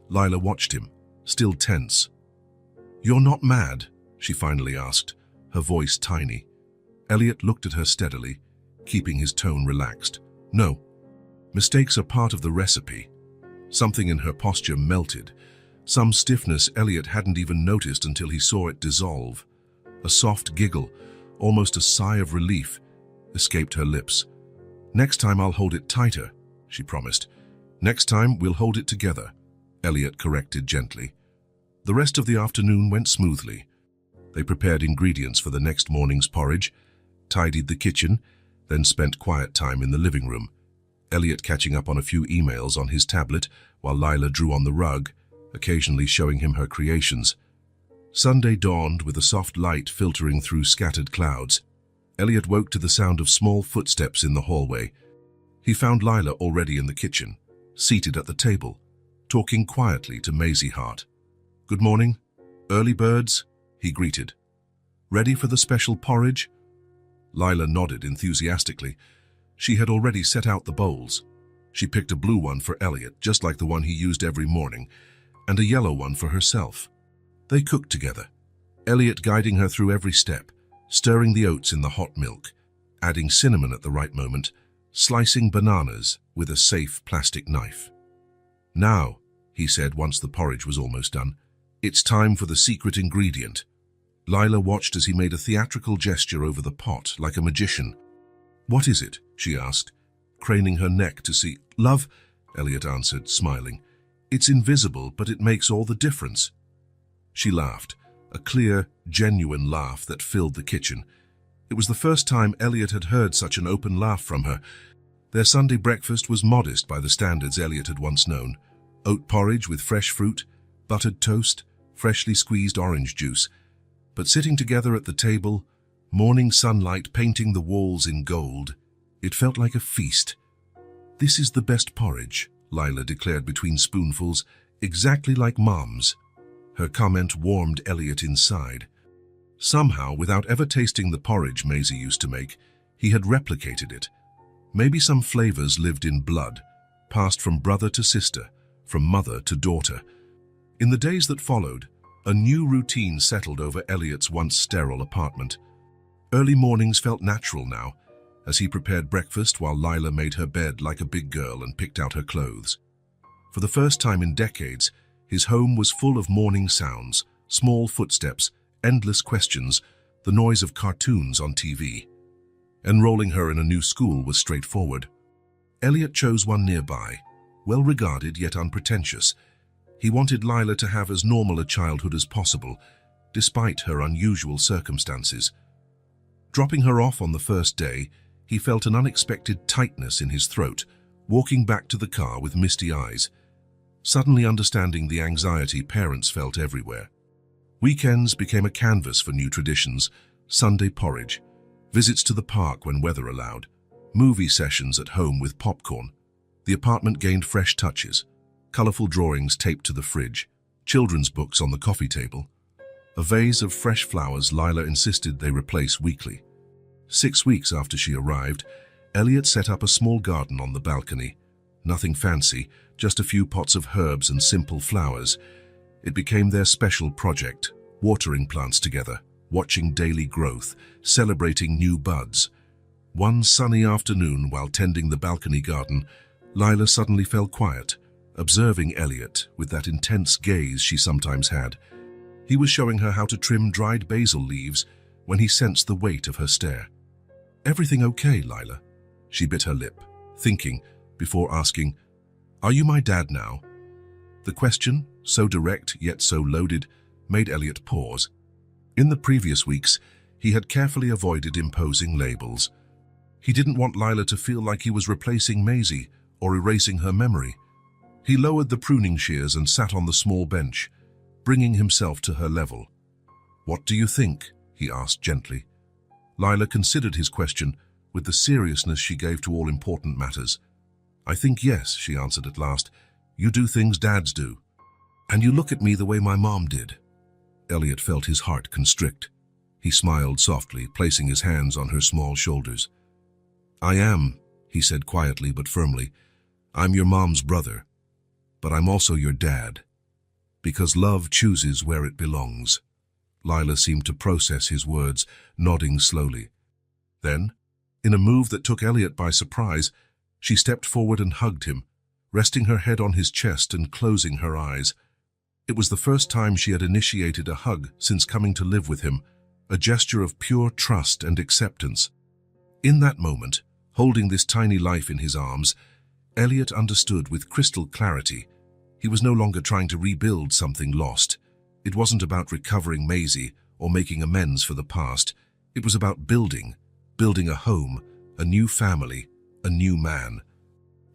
Lila watched him, still tense. You're not mad? She finally asked, her voice tiny. Elliot looked at her steadily, keeping his tone relaxed. No. Mistakes are part of the recipe. Something in her posture melted. Some stiffness Elliot hadn't even noticed until he saw it dissolve. A soft giggle, almost a sigh of relief, escaped her lips. Next time I'll hold it tighter, she promised. Next time we'll hold it together, Elliot corrected gently. The rest of the afternoon went smoothly. They prepared ingredients for the next morning's porridge, tidied the kitchen, then spent quiet time in the living room, Elliot catching up on a few emails on his tablet while Lila drew on the rug, occasionally showing him her creations. Sunday dawned with a soft light filtering through scattered clouds. Elliot woke to the sound of small footsteps in the hallway. He found Lila already in the kitchen, seated at the table, talking quietly to Maisie Hart. Good morning. Early birds, he greeted. Ready for the special porridge? Lila nodded enthusiastically. She had already set out the bowls. She picked a blue one for Elliot, just like the one he used every morning, and a yellow one for herself. They cooked together, Elliot guiding her through every step, stirring the oats in the hot milk, adding cinnamon at the right moment, slicing bananas with a safe plastic knife. Now, he said once the porridge was almost done, it's time for the secret ingredient. Lila watched as he made a theatrical gesture over the pot, like a magician. What is it? She asked, craning her neck to see. Love, Elliot answered, smiling. It's invisible, but it makes all the difference. She laughed, a clear, genuine laugh that filled the kitchen. It was the first time Elliot had heard such an open laugh from her. Their Sunday breakfast was modest by the standards Elliot had once known. Oat porridge with fresh fruit, buttered toast, freshly squeezed orange juice. But sitting together at the table, morning sunlight painting the walls in gold, it felt like a feast. This is the best porridge, Lila declared between spoonfuls, exactly like Mom's. Her comment warmed Elliot inside. Somehow, without ever tasting the porridge Maisie used to make, he had replicated it. Maybe some flavors lived in blood, passed from brother to sister, from mother to daughter. In the days that followed, a new routine settled over Elliot's once sterile apartment. Early mornings felt natural now, as he prepared breakfast while Lila made her bed like a big girl and picked out her clothes. For the first time in decades, his home was full of morning sounds, small footsteps, endless questions, the noise of cartoons on TV. Enrolling her in a new school was straightforward. Elliot chose one nearby, well-regarded yet unpretentious. He wanted Lila to have as normal a childhood as possible, despite her unusual circumstances. Dropping her off on the first day, he felt an unexpected tightness in his throat, walking back to the car with misty eyes, suddenly understanding the anxiety parents felt everywhere. Weekends became a canvas for new traditions: Sunday porridge, visits to the park when weather allowed, movie sessions at home with popcorn. The apartment gained fresh touches: colorful drawings taped to the fridge, children's books on the coffee table. A vase of fresh flowers Lila insisted they replace weekly. 6 weeks after she arrived, Elliot set up a small garden on the balcony. Nothing fancy, just a few pots of herbs and simple flowers. It became their special project, watering plants together, watching daily growth, celebrating new buds. One sunny afternoon, while tending the balcony garden, Lila suddenly fell quiet, observing Elliot with that intense gaze she sometimes had. He was showing her how to trim dried basil leaves when he sensed the weight of her stare. "Everything okay, Lila?" She bit her lip, thinking, before asking, "Are you my dad now?" The question, so direct yet so loaded, made Elliot pause. In the previous weeks, he had carefully avoided imposing labels. He didn't want Lila to feel like he was replacing Maisie or erasing her memory. He lowered the pruning shears and sat on the small bench, bringing himself to her level. "What do you think?" he asked gently. Lila considered his question with the seriousness she gave to all important matters. "I think yes," she answered at last. "You do things dads do. And you look at me the way my mom did." Elliot felt his heart constrict. He smiled softly, placing his hands on her small shoulders. "I am," he said quietly but firmly. "I'm your mom's brother. But I'm also your dad. Because love chooses where it belongs." Lila seemed to process his words, nodding slowly. Then, in a move that took Elliot by surprise, she stepped forward and hugged him, resting her head on his chest and closing her eyes. It was the first time she had initiated a hug since coming to live with him, a gesture of pure trust and acceptance. In that moment, holding this tiny life in his arms, Elliot understood with crystal clarity. He was no longer trying to rebuild something lost. It wasn't about recovering Maisie or making amends for the past. It was about building a home, a new family, a new man.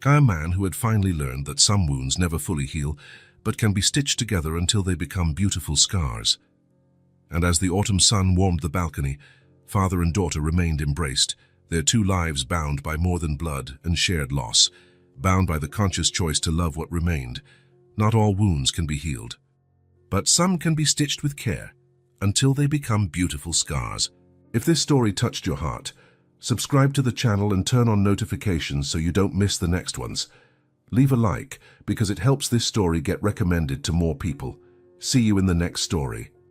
A man who had finally learned that some wounds never fully heal, but can be stitched together until they become beautiful scars. And as the autumn sun warmed the balcony, father and daughter remained embraced, their two lives bound by more than blood and shared loss, bound by the conscious choice to love what remained. Not all wounds can be healed, but some can be stitched with care until they become beautiful scars. If this story touched your heart, subscribe to the channel and turn on notifications so you don't miss the next ones. Leave a like because it helps this story get recommended to more people. See you in the next story.